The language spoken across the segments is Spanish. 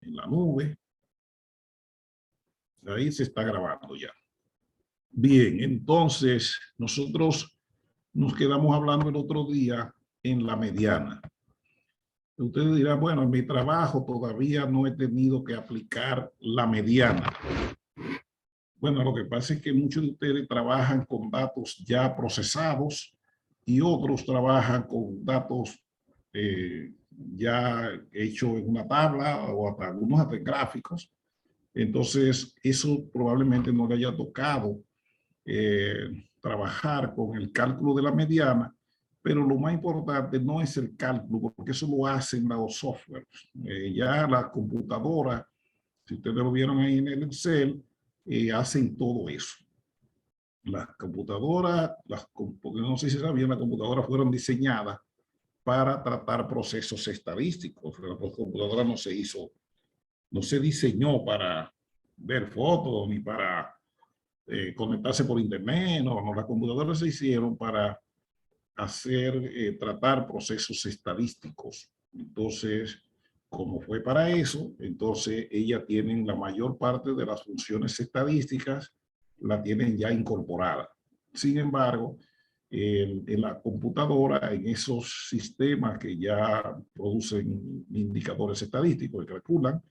en la nube. Ahí se está grabando ya. Bien, entonces nosotros nos quedamos hablando el otro día en la mediana. Ustedes dirán, bueno, en mi trabajo todavía no he tenido que aplicar la mediana. Bueno, lo que pasa es que muchos de ustedes trabajan con datos ya procesados y otros trabajan con datos ya hechos en una tabla o hasta algunos hasta gráficos. Entonces, eso probablemente no le haya tocado trabajar con el cálculo de la mediana, pero lo más importante no es el cálculo, porque eso lo hacen los software. Ya las computadoras, si ustedes lo vieron ahí en el Excel, hacen todo eso. Las computadoras, porque no sé si sabían, las computadoras fueron diseñadas para tratar procesos estadísticos. La computadora no se diseñó para ver fotos ni para conectarse por internet. No, las computadoras se hicieron para tratar procesos estadísticos. Entonces, como fue para eso, entonces ellas tienen la mayor parte de las funciones estadísticas, la tienen ya incorporada. Sin embargo, en la computadora, en esos sistemas que ya producen indicadores estadísticos que calculan,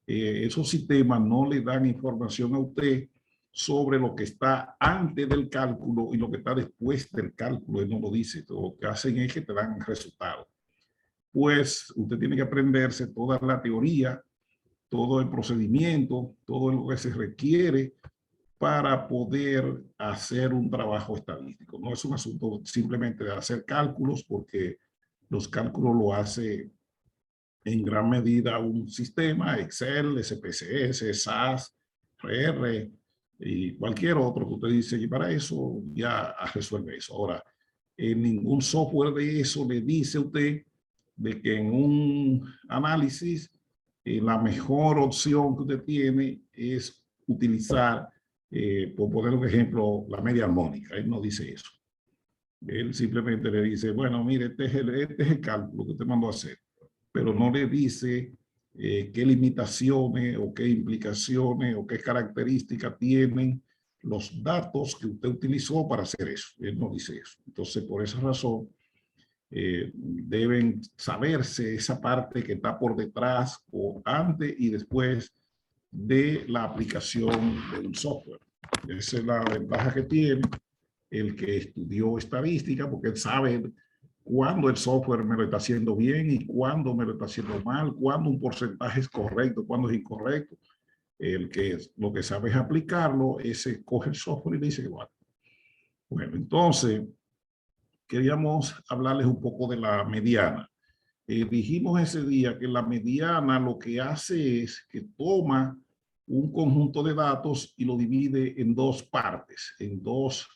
esos sistemas no le dan información a usted sobre lo que está antes del cálculo y lo que está después del cálculo. Él no lo dice. Todo lo que hacen es que te dan resultados. Pues usted tiene que aprenderse toda la teoría, todo el procedimiento, todo lo que se requiere para poder hacer un trabajo estadístico. No es un asunto simplemente de hacer cálculos, porque los cálculos lo hace en gran medida un sistema, Excel, SPSS, SAS, R y cualquier otro que usted dice, y para eso ya resuelve eso. Ahora, en ningún software de eso le dice a usted de que en un análisis la mejor opción que usted tiene es utilizar, por poner un ejemplo, la media armónica. Él no dice eso. Él simplemente le dice, bueno, mire, este es el cálculo que usted mandó a hacer, pero no le dice qué limitaciones o qué implicaciones o qué características tienen los datos que usted utilizó para hacer eso. Él no dice eso. Entonces, por esa razón, deben saberse esa parte que está por detrás o antes y después de la aplicación de un software. Esa es la ventaja que tiene el que estudió estadística, porque él sabe cuándo el software me lo está haciendo bien y cuándo me lo está haciendo mal, cuándo un porcentaje es correcto, cuándo es incorrecto. El que lo que sabe es aplicarlo, ese coge el software y le dice que bueno. Bueno, entonces queríamos hablarles un poco de la mediana. Dijimos ese día que la mediana lo que hace es que toma un conjunto de datos y lo divide en dos partes, en dos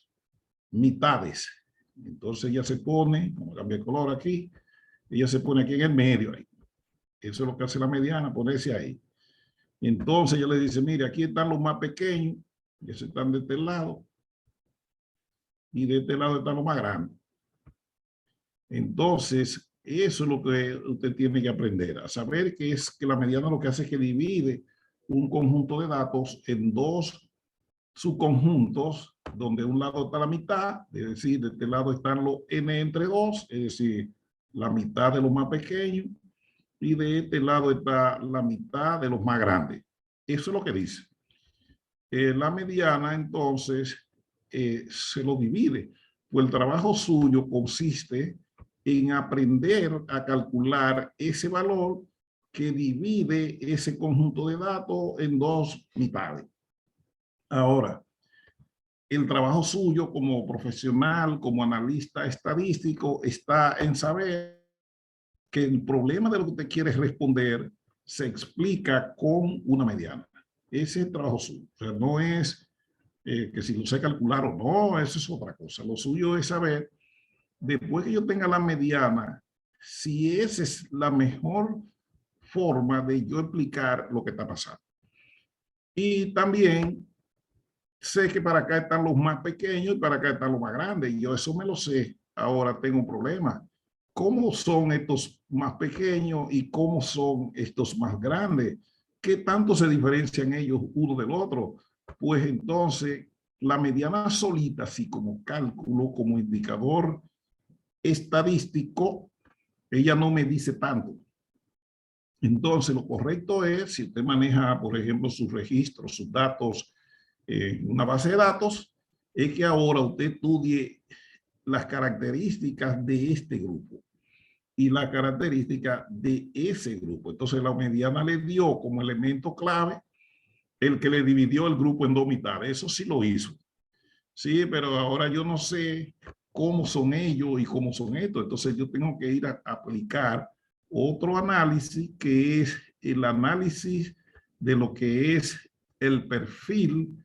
mitades. Entonces ella se pone, como cambia el color aquí, ella se pone aquí en el medio. Ahí. Eso es lo que hace la mediana, ponerse ahí. Entonces ella le dice, mire, aquí están los más pequeños, que están de este lado, y de este lado están los más grandes. Entonces, eso es lo que usted tiene que aprender, a saber que es que la mediana lo que hace es que divide un conjunto de datos en dos subconjuntos, donde un lado está la mitad, es decir, de este lado están los n entre 2, es decir, la mitad de los más pequeños, y de este lado está la mitad de los más grandes. Eso es lo que dice. La mediana, entonces, se lo divide. Pues el trabajo suyo consiste en aprender a calcular ese valor que divide ese conjunto de datos en dos mitades. Ahora, el trabajo suyo como profesional, como analista estadístico, está en saber que el problema de lo que usted quiere responder se explica con una mediana. Ese es el trabajo suyo. O sea, no es que si lo sé calcular o no, eso es otra cosa. Lo suyo es saber, después que yo tenga la mediana, si esa es la mejor forma de yo explicar lo que está pasando. Y también sé que para acá están los más pequeños y para acá están los más grandes. Y yo eso me lo sé. Ahora tengo un problema. ¿cómo son estos más pequeños y cómo son estos más grandes? ¿Qué tanto se diferencian ellos uno del otro? Pues entonces, la mediana solita, así como cálculo, como indicador estadístico, ella no me dice tanto. Entonces, lo correcto es, si usted maneja, por ejemplo, sus registros, sus datos en una base de datos, es que ahora usted estudie las características de este grupo y la característica de ese grupo. Entonces, la mediana le dio como elemento clave el que le dividió el grupo en dos mitades. Eso sí lo hizo. Sí, pero ahora yo no sé cómo son ellos y cómo son estos. Entonces, yo tengo que ir a aplicar otro análisis, que es el análisis de lo que es el perfil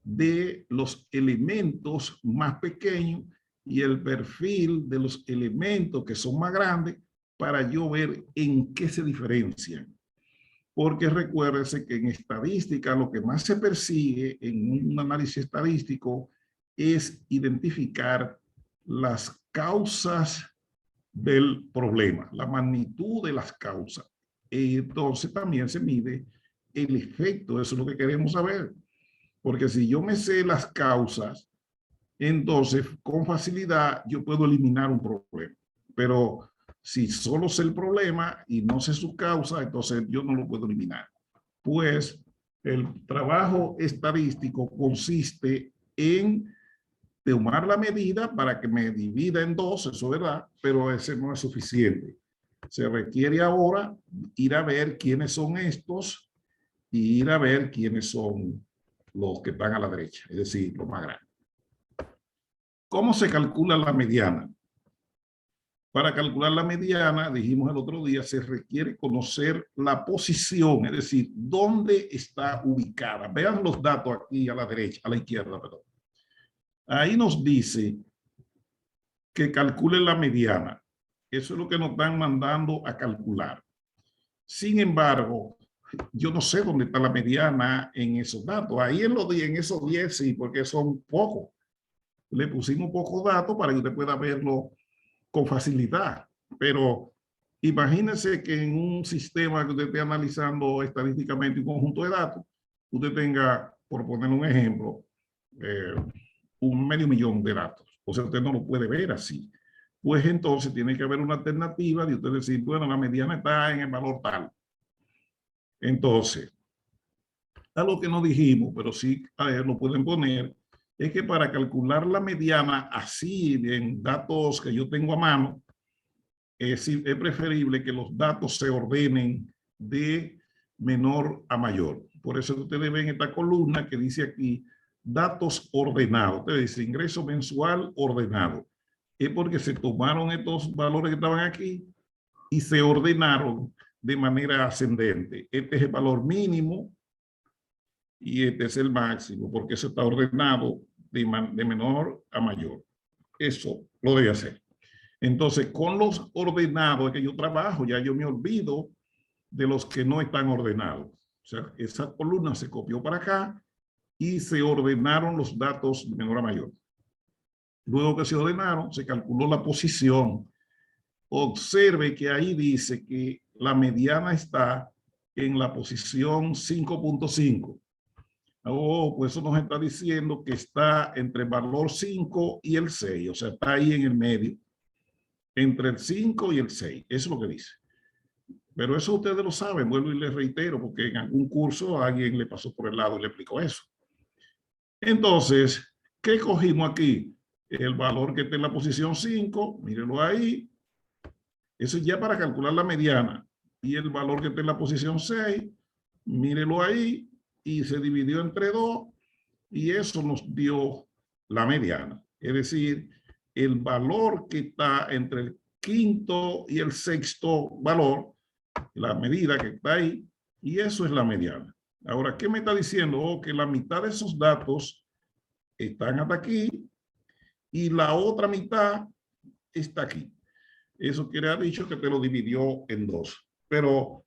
de los elementos más pequeños y el perfil de los elementos que son más grandes, para yo ver en qué se diferencian. Porque recuérdese que en estadística lo que más se persigue en un análisis estadístico es identificar las causas del problema, la magnitud de las causas. Entonces también se mide el efecto, eso es lo que queremos saber. Porque si yo me sé las causas, entonces con facilidad yo puedo eliminar un problema. Pero si solo sé el problema y no sé su causa, entonces yo no lo puedo eliminar. Pues el trabajo estadístico consiste en tomar la medida para que me divida en dos, eso es verdad, pero ese no es suficiente. Se requiere ahora ir a ver quiénes son estos y ir a ver quiénes son los que están a la derecha, es decir, los más grandes. ¿Cómo se calcula la mediana? Para calcular la mediana, dijimos el otro día, se requiere conocer la posición, es decir, dónde está ubicada. Vean los datos aquí a la derecha, a la izquierda, perdón. Ahí nos dice que calcule la mediana. Eso es lo que nos están mandando a calcular. Sin embargo, yo no sé dónde está la mediana en esos datos. Ahí en esos 10 sí, porque son pocos. Le pusimos pocos datos para que usted pueda verlo con facilidad. Pero imagínese que en un sistema que usted esté analizando estadísticamente un conjunto de datos, usted tenga, por poner un ejemplo, 500,000 de datos. O sea, usted no lo puede ver así. Pues entonces tiene que haber una alternativa de usted decir, bueno, la mediana está en el valor tal. Entonces, algo que no dijimos, pero sí lo pueden poner, es que para calcular la mediana así en datos que yo tengo a mano, es preferible que los datos se ordenen de menor a mayor. Por eso ustedes ven esta columna que dice aquí, datos ordenados. Ustedes dicen ingreso mensual ordenado. Es porque se tomaron estos valores que estaban aquí y se ordenaron de manera ascendente. Este es el valor mínimo y este es el máximo, porque eso está ordenado de menor a mayor. Eso lo debe hacer. Entonces, con los ordenados que yo trabajo, ya yo me olvido de los que no están ordenados. O sea, esa columna se copió para acá y se ordenaron los datos de menor a mayor. Luego que se ordenaron, se calculó la posición. Observe que ahí dice que la mediana está en la posición 5.5. Oh, pues eso nos está diciendo que está entre el valor 5 y el 6. O sea, está ahí en el medio. Entre el 5 y el 6. Eso es lo que dice. Pero eso ustedes lo saben, vuelvo y les reitero, porque en algún curso alguien le pasó por el lado y le explicó eso. Entonces, ¿qué cogimos aquí? El valor que está en la posición 5, mírenlo ahí. Eso es ya para calcular la mediana. Y el valor que está en la posición 6, mírenlo ahí. Y se dividió entre 2. Y eso nos dio la mediana. Es decir, el valor que está entre el quinto y el sexto valor, la medida que está ahí, y eso es la mediana. Ahora, ¿qué me está diciendo? Oh, que la mitad de esos datos están hasta aquí y la otra mitad está aquí. Eso quiere decir que te lo dividió en 2. Pero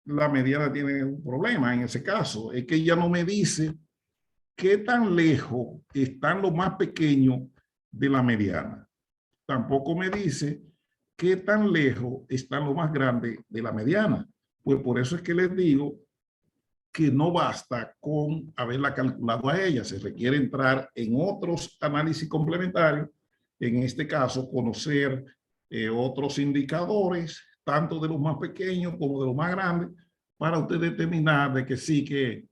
la mediana tiene un problema en ese caso. Es que ella no me dice qué tan lejos están los más pequeños de la mediana. Tampoco me dice qué tan lejos está lo más grande de la mediana. Pues por eso es que les digo que no basta con haberla calculado a ella, se requiere entrar en otros análisis complementarios, en este caso conocer otros indicadores, tanto de los más pequeños como de los más grandes, para usted determinar de que sí que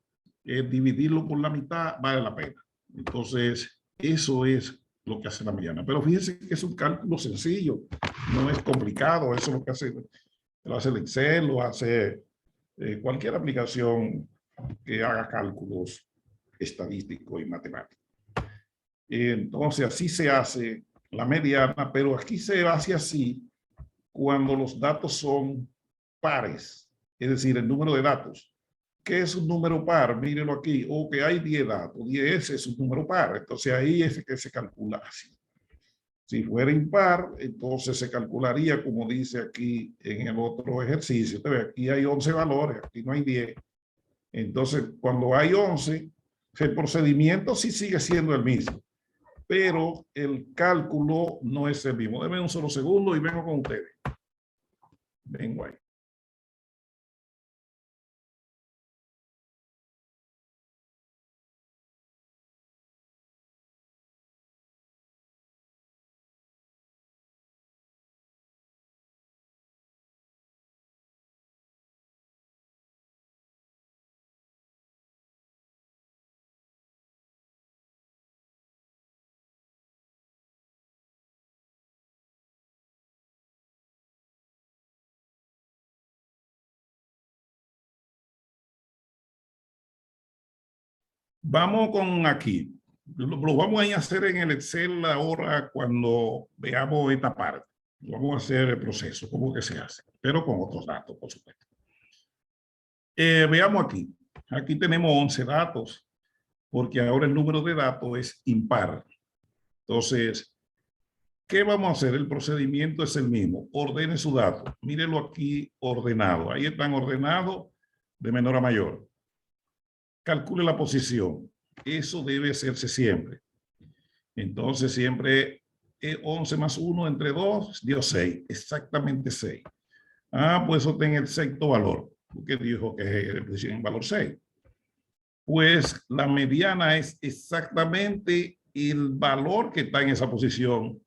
dividirlo por la mitad vale la pena. Entonces, eso es lo que hace la mediana. Pero fíjense que es un cálculo sencillo, no es complicado, eso es lo que hace, lo hace el Excel, lo hace cualquier aplicación que haga cálculos estadísticos y matemáticos. Entonces, así se hace la mediana, pero aquí se hace así cuando los datos son pares, es decir, el número de datos. ¿Qué es un número par? Mírenlo aquí. O que hay 10 datos. 10 es un número par. Entonces ahí es que se calcula así. Si fuera impar, entonces se calcularía como dice aquí en el otro ejercicio. Entonces, aquí hay 11 valores, aquí no hay 10. Entonces, cuando hay 11, el procedimiento sí sigue siendo el mismo, pero el cálculo no es el mismo. Denme un solo segundo y vengo con ustedes. Vengo ahí. Vamos con aquí. Lo vamos a hacer en el Excel ahora cuando veamos esta parte. Vamos a hacer el proceso, cómo que se hace, pero con otros datos, por supuesto. Veamos aquí. Aquí tenemos 11 datos, porque ahora el número de datos es impar. Entonces, ¿qué vamos a hacer? El procedimiento es el mismo. Ordene su dato. Mírelo aquí ordenado. Ahí están ordenados de menor a mayor. Calcule la posición. Eso debe hacerse siempre. Entonces, siempre 11 más 1 entre 2 dio 6. Exactamente 6. Ah, pues eso está en el sexto valor. Porque dijo que es en valor 6. Pues la mediana es exactamente el valor que está en esa posición,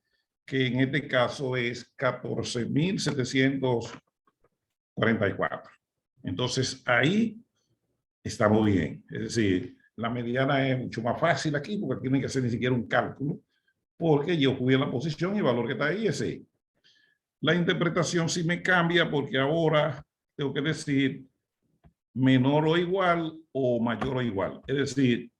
que en este caso es 14.744. Entonces, ahí estamos bien. Es decir, la mediana es mucho más fácil aquí porque aquí no hay que hacer ni siquiera un cálculo, porque yo fui a la posición y el valor que está ahí es 6. La interpretación sí me cambia porque ahora tengo que decir menor o igual o mayor o igual. Es decir,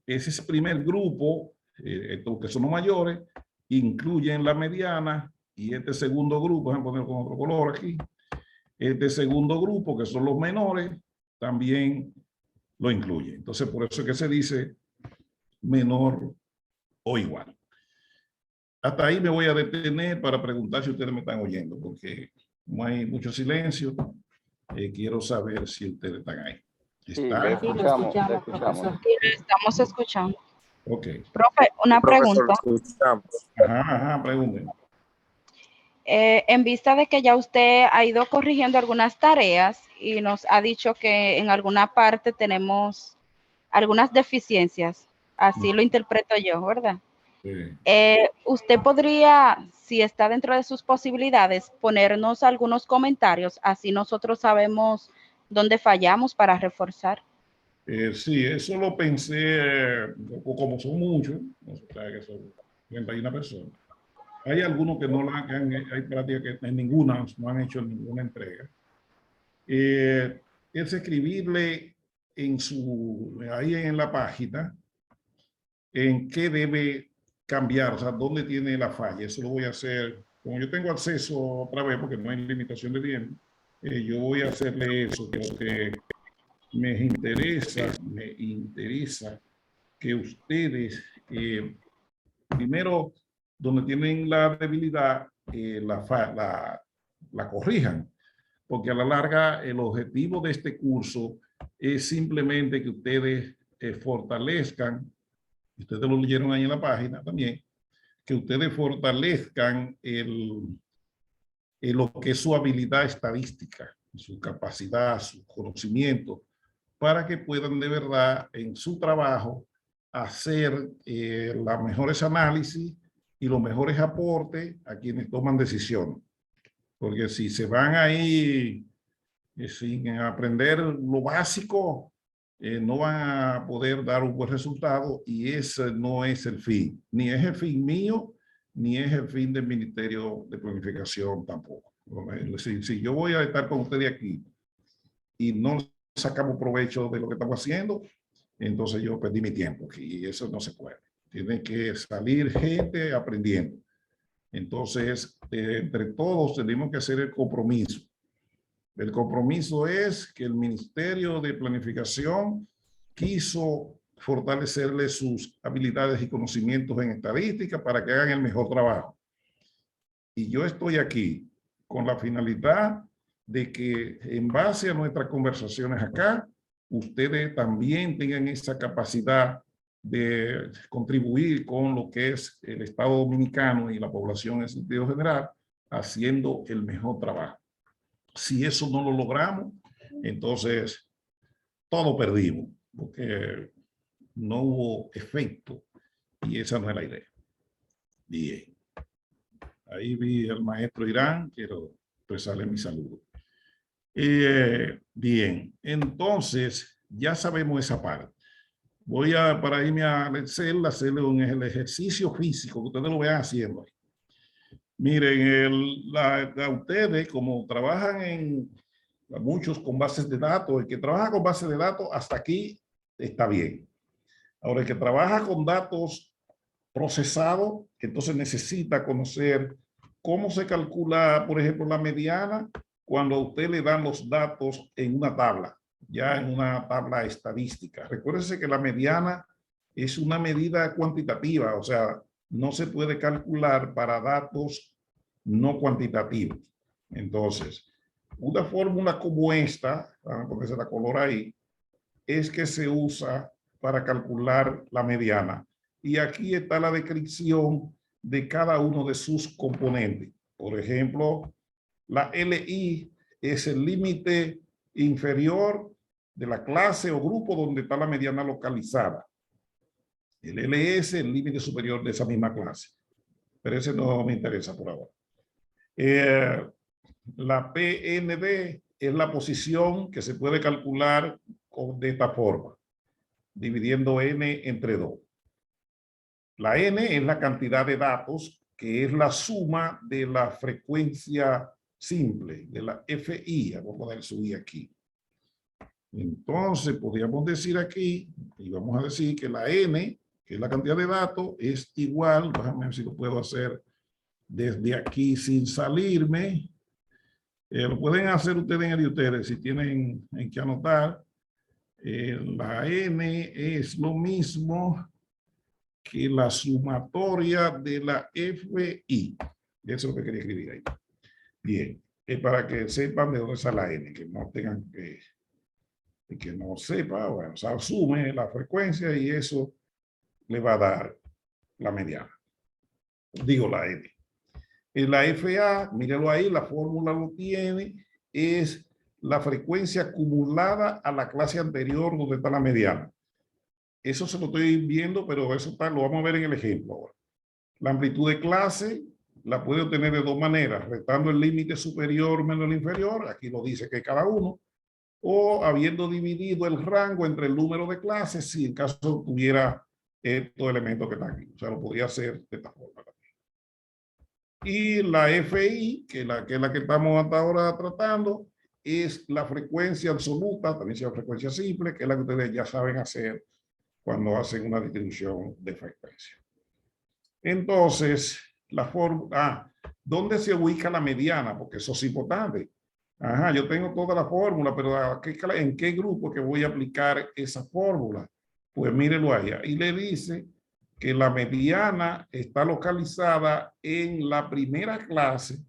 ese primer grupo, estos que son los mayores, incluyen la mediana y este segundo grupo, vamos a poner con otro color aquí, este segundo grupo, que son los menores, también lo incluye. Entonces, por eso es que se dice menor o igual. Hasta ahí me voy a detener para preguntar si ustedes me están oyendo, porque como hay mucho silencio, quiero saber si ustedes están ahí. Sí, le escuchamos, le escuchamos. Sí, lo estamos escuchando. Ok. Profe, una pregunta. Ajá, pregunten. En vista de que ya usted ha ido corrigiendo algunas tareas y nos ha dicho que en alguna parte tenemos algunas deficiencias, así lo interpreto yo, ¿verdad? Sí. Usted podría, si está dentro de sus posibilidades, ponernos algunos comentarios, así nosotros sabemos dónde fallamos para reforzar. Sí, eso lo pensé, como son muchos, o sea, que son 31 personas. Hay algunos que no la han, hay prácticamente que en ninguna, no han hecho ninguna entrega. Es escribirle en ahí en la página, en qué debe cambiar, o sea, dónde tiene la falla. Eso lo voy a hacer, como yo tengo acceso otra vez, porque no hay limitación de tiempo, yo voy a hacerle eso, porque me interesa que ustedes, primero, donde tienen la debilidad, la corrijan, porque a la larga el objetivo de este curso es simplemente que ustedes fortalezcan, ustedes lo leyeron ahí en la página también, que ustedes fortalezcan lo que es su habilidad estadística, su capacidad, su conocimiento, para que puedan de verdad en su trabajo hacer los mejores análisis y los mejores aportes a quienes toman decisiones. Porque si se van ahí sin aprender lo básico, no van a poder dar un buen resultado, y ese no es el fin. Ni es el fin mío, ni es el fin del Ministerio de Planificación tampoco. Si yo voy a estar con ustedes aquí y no sacamos provecho de lo que estamos haciendo, entonces yo perdí mi tiempo y eso no se puede. Tiene que salir gente aprendiendo. Entonces, entre todos tenemos que hacer el compromiso. El compromiso es que el Ministerio de Planificación quiso fortalecerle sus habilidades y conocimientos en estadística para que hagan el mejor trabajo. Y yo estoy aquí con la finalidad de que en base a nuestras conversaciones acá, ustedes también tengan esa capacidad de contribuir con lo que es el Estado Dominicano y la población en sentido general, haciendo el mejor trabajo. Si eso no lo logramos, entonces todo perdimos, porque no hubo efecto y esa no es la idea. Bien. Ahí vi al maestro Irán, quiero expresarle mi saludo. Bien, entonces ya sabemos esa parte. Voy a, para irme a Excel, hacerle el ejercicio físico, que ustedes lo vean haciendo. Miren, a ustedes, como trabajan muchos con bases de datos, el que trabaja con bases de datos hasta aquí está bien. Ahora, el que trabaja con datos procesados, entonces necesita conocer cómo se calcula, por ejemplo, la mediana cuando a usted le dan los datos en una tabla, ya en una tabla estadística. Recuérdense que la mediana es una medida cuantitativa, o sea, no se puede calcular para datos no cuantitativos. Entonces, una fórmula como esta, vamos a ponerse la color ahí, es que se usa para calcular la mediana. Y aquí está la descripción de cada uno de sus componentes. Por ejemplo, la LI es el límite inferior de la clase o grupo donde está la mediana localizada. El LS es el límite superior de esa misma clase. Pero ese no me interesa por ahora. La PND es la posición que se puede calcular de esta forma, dividiendo n entre 2. La n es la cantidad de datos, que es la suma de la frecuencia simple, de la FI. Vamos a poner su I aquí. Entonces, podríamos decir aquí, y vamos a decir que la n, que es la cantidad de datos, es igual, déjame ver si lo puedo hacer desde aquí sin salirme. Lo pueden hacer ustedes en el de ustedes, si tienen en que anotar. La n es lo mismo que la sumatoria de la FI. Eso es lo que quería escribir ahí. Bien, para que sepan de dónde sale la n, que no tengan que no sepa, bueno, o sea, asume la frecuencia y eso le va a dar la mediana. Digo la n. En la FA, míralo ahí, la fórmula lo tiene, es la frecuencia acumulada a la clase anterior donde está la mediana. Eso se lo estoy viendo, pero eso está, lo vamos a ver en el ejemplo ahora. La amplitud de clase la puede obtener de dos maneras, restando el límite superior menos el inferior, aquí lo dice que cada uno, o habiendo dividido el rango entre el número de clases, si en caso tuviera estos elementos que están aquí. O sea, lo podría hacer de esta forma. Y la FI, que es la que estamos hasta ahora tratando, es la frecuencia absoluta, también se llama frecuencia simple, que es la que ustedes ya saben hacer cuando hacen una distribución de frecuencia. Entonces, la fórmula, ¿dónde se ubica la mediana? Porque eso es importante. Ajá, yo tengo toda la fórmula, pero ¿en qué grupo que voy a aplicar esa fórmula? Pues mírelo allá. Y le dice que la mediana está localizada en la primera clase,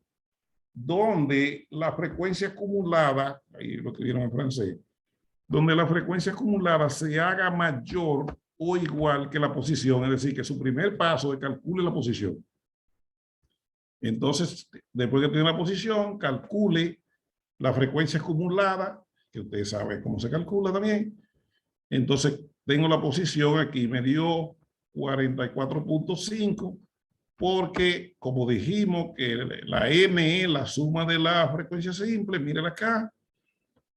donde la frecuencia acumulada, ahí lo que vieron en francés, donde la frecuencia acumulada se haga mayor o igual que la posición, es decir, que su primer paso de calcule la posición. Entonces, después que tiene la posición, calcule la frecuencia acumulada, que ustedes saben cómo se calcula también. Entonces, tengo la posición aquí, me dio 44.5, porque como dijimos que la n es la suma de la frecuencia simple, miren acá,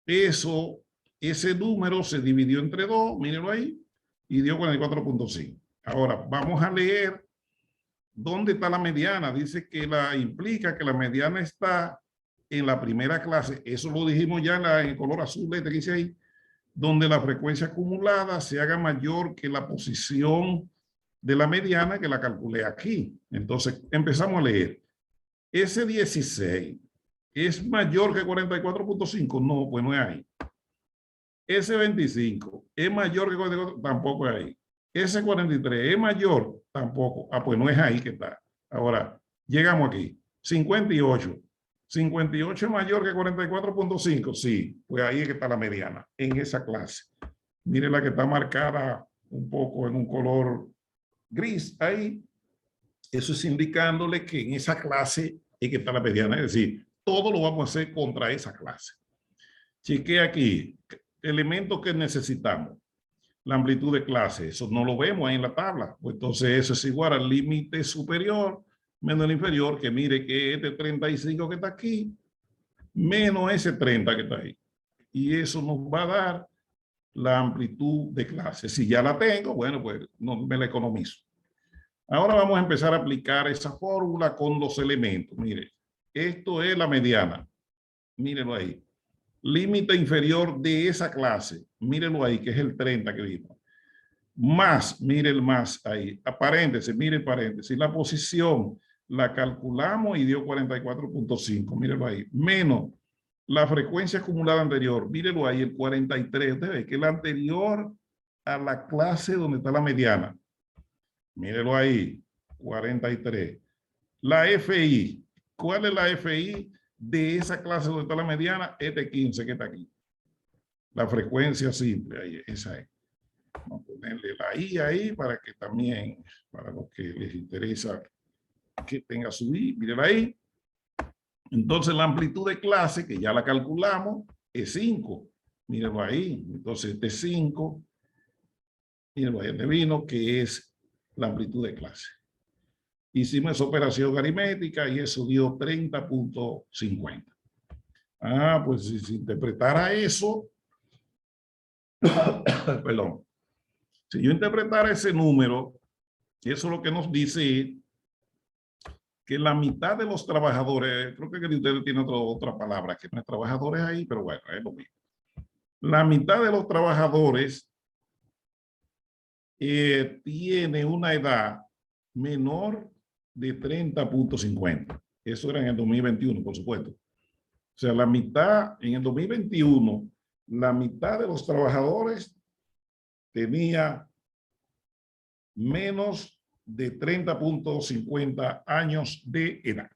ese número se dividió entre 2, mírenlo ahí, y dio 44.5. Ahora, vamos a leer dónde está la mediana. Dice que implica que la mediana está en la primera clase. Eso lo dijimos ya en el color azul, que dice ahí, donde la frecuencia acumulada se haga mayor que la posición de la mediana que la calculé aquí. Entonces, empezamos a leer. Ese 16 es mayor que 44.5. No, pues no es ahí. Ese 25 es mayor que 44, tampoco es ahí. Ese 43 es mayor, tampoco. Ah, pues no es ahí que está. Ahora, llegamos aquí. 58. 58 es mayor que 44.5. Sí, pues ahí es que está la mediana, en esa clase. Mire la que está marcada un poco en un color gris ahí. Eso es indicándole que en esa clase es que está la mediana. Es decir, todo lo vamos a hacer contra esa clase. Chequea aquí. Elementos que necesitamos. La amplitud de clase. Eso no lo vemos ahí en la tabla. Pues entonces eso es igual al límite superior menos el inferior, que mire que este 35 que está aquí, menos ese 30 que está ahí. Y eso nos va a dar la amplitud de clase. Si ya la tengo, bueno, pues no me la economizo. Ahora vamos a empezar a aplicar esa fórmula con los elementos. Mire, esto es la mediana. Mírenlo ahí. Límite inferior de esa clase. Mírenlo ahí, que es el 30 que vimos. Más, mire el más ahí. A paréntesis, mire el paréntesis. La posición la calculamos y dio 44.5. Mírenlo ahí. Menos la frecuencia acumulada anterior. Mírenlo ahí, el 43. Usted ve que es la anterior a la clase donde está la mediana. Mírenlo ahí, 43. La FI. ¿Cuál es la FI de esa clase donde está la mediana? Es de 15 que está aquí. La frecuencia simple, ahí, esa es. Vamos a ponerle la I ahí para que también, para los que les interesa que tenga su I, miren ahí. Entonces la amplitud de clase, que ya la calculamos, es 5. Mírenlo ahí. Entonces este 5, mírenlo ahí, le vino que es la amplitud de clase. Hicimos esa operación aritmética y eso dio 30.50. Ah, pues si se interpretara eso, perdón, si yo interpretara ese número, eso lo que nos dice que la mitad de los trabajadores, creo que ustedes tienen otra palabra, que no es trabajadores ahí, pero bueno, es lo mismo. La mitad de los trabajadores tiene una edad menor de 30.50. Eso era en el 2021, por supuesto. O sea, la mitad, en el 2021, la mitad de los trabajadores tenía menos de 30.50 años de edad.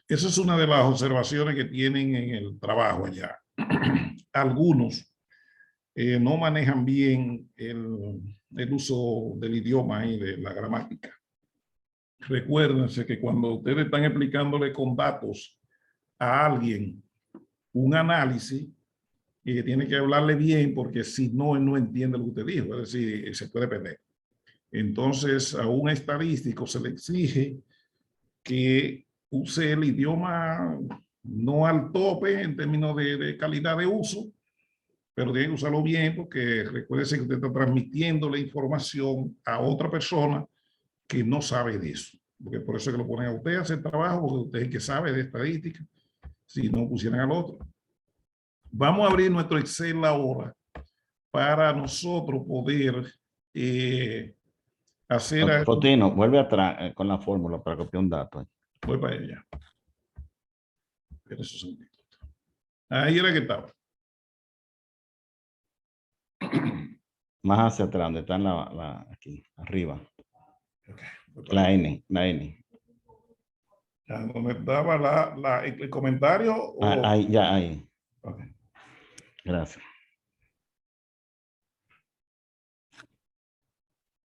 Esa es una de las observaciones que tienen en el trabajo allá. Algunos no manejan bien el uso del idioma y de la gramática. Recuérdense que cuando ustedes están explicándole con datos a alguien un análisis, tiene que hablarle bien, porque si no, él no entiende lo que usted dijo, es decir, se puede perder. Entonces, a un estadístico se le exige que use el idioma no al tope en términos de calidad de uso, pero tiene que usarlo bien, porque recuérdese que usted está transmitiendo la información a otra persona que no sabe de eso. Porque por eso es que lo ponen a usted a hacer trabajo, porque usted es el que sabe de estadística, si no pusieran al otro. Vamos a abrir nuestro Excel ahora para nosotros poder hacer... Fotino, vuelve atrás con la fórmula para copiar un dato. Voy para allá. Ahí era que estaba. Más hacia atrás, donde está aquí, arriba. Okay, La N, la N. Ya, donde estaba el comentario. Ahí, ya, ahí. Okay. Gracias.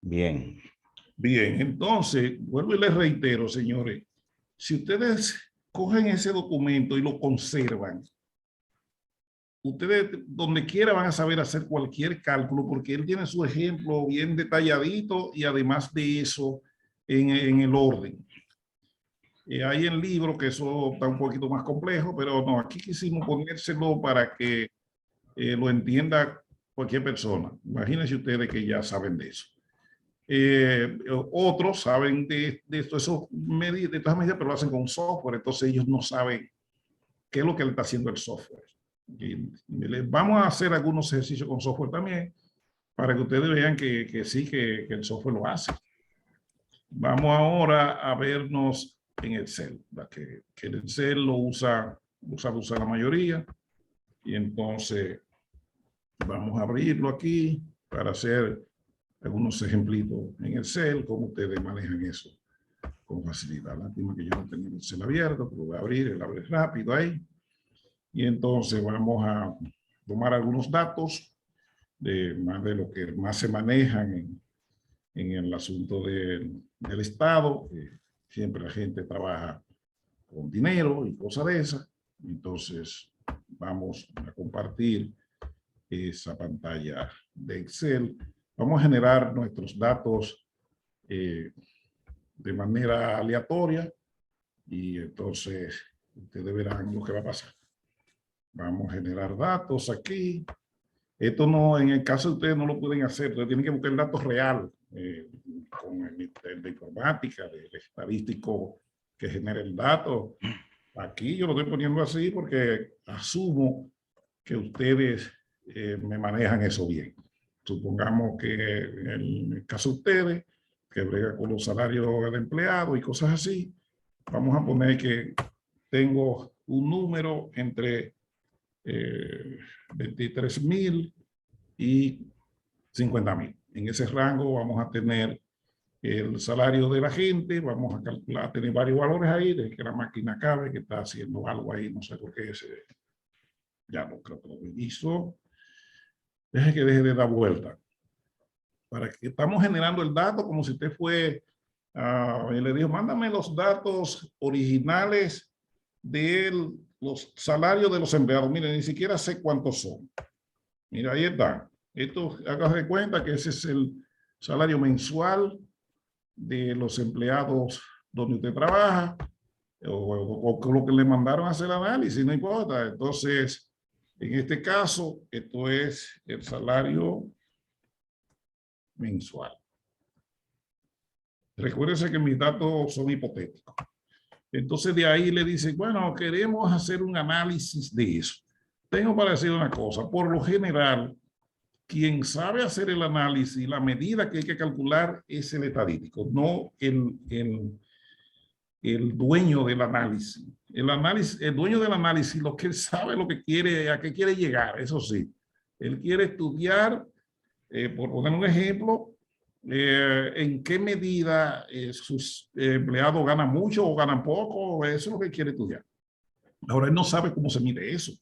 Bien. Bien, entonces, vuelvo y les reitero, señores, si ustedes cogen ese documento y lo conservan, ustedes donde quiera van a saber hacer cualquier cálculo porque él tiene su ejemplo bien detalladito y además de eso en el orden. Hay en libro que eso está un poquito más complejo, pero no, aquí quisimos ponérselo para que lo entienda cualquier persona. Imagínense ustedes que ya saben de eso. Otros saben de esto, de todas medidas, pero lo hacen con software, entonces ellos no saben qué es lo que le está haciendo el software. Y les vamos a hacer algunos ejercicios con software también, para que ustedes vean que sí, que el software lo hace. Vamos ahora a vernos en Excel, que el Excel lo usa la mayoría, y entonces vamos a abrirlo aquí para hacer algunos ejemplitos en Excel, cómo ustedes manejan eso con facilidad. Lástima que yo no tengo el Excel abierto, pero voy a abrir, él abre rápido ahí. Y entonces vamos a tomar algunos datos de lo que más se manejan en el asunto del Estado. Siempre la gente trabaja con dinero y cosas de esas. Entonces vamos a compartir esa pantalla de Excel. Vamos a generar nuestros datos de manera aleatoria y entonces ustedes verán lo que va a pasar. Vamos a generar datos aquí. Esto no, en el caso de ustedes no lo pueden hacer, ustedes tienen que buscar el dato real con el de informática, del estadístico que genera el dato. Aquí yo lo estoy poniendo así porque asumo que ustedes me manejan eso bien. Supongamos que en el caso de ustedes, que brega con los salarios del empleado y cosas así, vamos a poner que tengo un número entre 23,000 y 50,000. En ese rango vamos a tener el salario de la gente, vamos a calcular, a tener varios valores ahí, de que la máquina cabe, que está haciendo algo ahí, no sé por qué, ya no creo que lo hizo. Deje que deje de dar vuelta. Para que estamos generando el dato como si usted fue, y le dijo, mándame los datos originales de los salarios de los empleados. Miren, ni siquiera sé cuántos son. Mira, ahí está. Esto, hágase de cuenta que ese es el salario mensual de los empleados donde usted trabaja, o lo que le mandaron a hacer análisis, no importa. Entonces, en este caso, esto es el salario mensual. Recuérdense que mis datos son hipotéticos. Entonces de ahí le dicen, bueno, queremos hacer un análisis de eso. Tengo para decir una cosa, por lo general, quien sabe hacer el análisis, la medida que hay que calcular es el estadístico, no el dueño del análisis. El dueño del análisis, lo que él sabe, lo que quiere, a qué quiere llegar, eso sí. Él quiere estudiar, por poner un ejemplo, en qué medida sus empleados ganan mucho o ganan poco, eso es lo que quiere estudiar. Ahora él no sabe cómo se mide eso.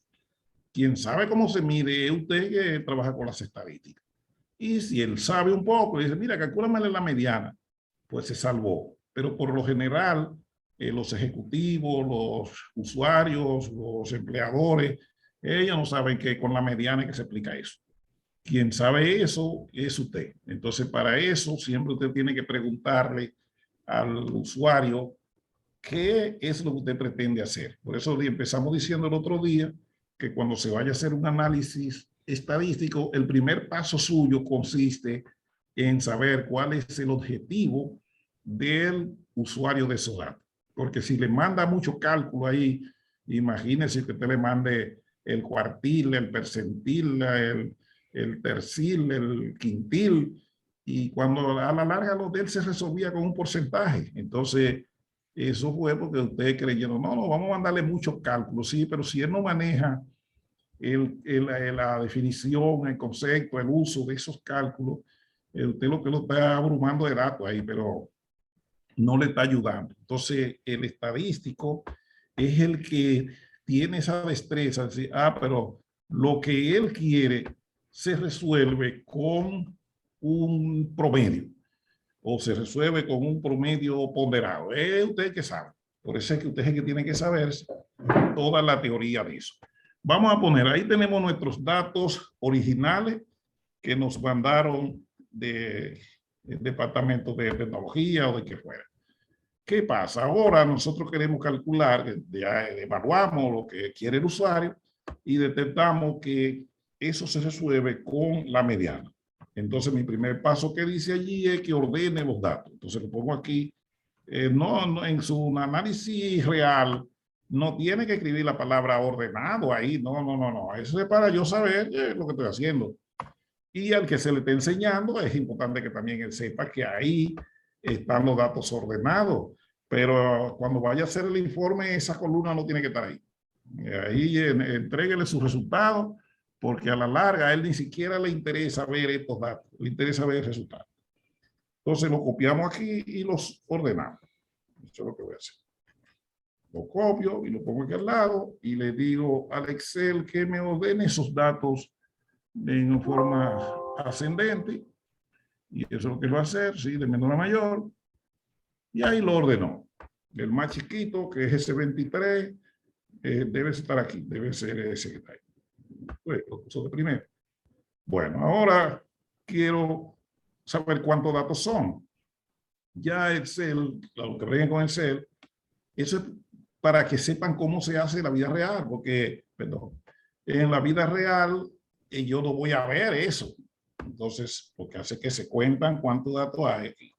Quien sabe cómo se mide es usted que trabaja con las estadísticas. Y si él sabe un poco, dice, mira, calcúlame la mediana, pues se salvó. Pero por lo general, los ejecutivos, los usuarios, los empleadores, ellos no saben que con la mediana es que se explica eso. Quien sabe eso es usted. Entonces, para eso siempre usted tiene que preguntarle al usuario qué es lo que usted pretende hacer. Por eso empezamos diciendo el otro día que cuando se vaya a hacer un análisis estadístico, el primer paso suyo consiste en saber cuál es el objetivo del usuario de esos datos. Porque si le manda mucho cálculo ahí, imagínese que usted le mande el cuartil, el percentil, el tercil, el quintil, y cuando a la larga lo de él se resolvía con un porcentaje. Entonces, eso fue porque ustedes creyeron, no, vamos a mandarle muchos cálculos, sí, pero si él no maneja la definición, el concepto, el uso de esos cálculos, usted lo que lo está abrumando de datos ahí, pero no le está ayudando. Entonces, el estadístico es el que tiene esa destreza de decir, pero lo que él quiere se resuelve con un promedio. o se resuelve con un promedio ponderado. Es usted que sabe. Por eso es que usted es el que tiene que saber toda la teoría de eso. Vamos a poner, ahí tenemos nuestros datos originales que nos mandaron del departamento de tecnología o de que fuera. ¿Qué pasa? Ahora nosotros queremos calcular, ya evaluamos lo que quiere el usuario y detectamos que eso se resuelve con la mediana. Entonces mi primer paso que dice allí es que ordene los datos. Entonces lo pongo aquí. No, en su análisis real no tiene que escribir la palabra ordenado ahí. No. Eso es para yo saber lo que estoy haciendo. Y al que se le esté enseñando es importante que también él sepa que ahí están los datos ordenados. Pero cuando vaya a hacer el informe, esa columna no tiene que estar ahí. Ahí entréguele sus resultados, porque a la larga a él ni siquiera le interesa ver estos datos, le interesa ver el resultado. Entonces lo copiamos aquí y los ordenamos. Eso es lo que voy a hacer. Lo copio y lo pongo aquí al lado y le digo al Excel que me ordene esos datos en forma ascendente. Y eso es lo que va a hacer, ¿sí? De menor a mayor. Y ahí lo ordenó. El más chiquito, que es ese 23, debe estar aquí, debe ser ese que está ahí. Pues lo puso de primero. Bueno, ahora quiero saber cuántos datos son. Ya Excel, lo que breguen con Excel, eso es para que sepan cómo se hace en la vida real, porque, perdón, en la vida real yo no voy a ver eso. Entonces, lo que hace es que se cuentan cuántos datos hay aquí.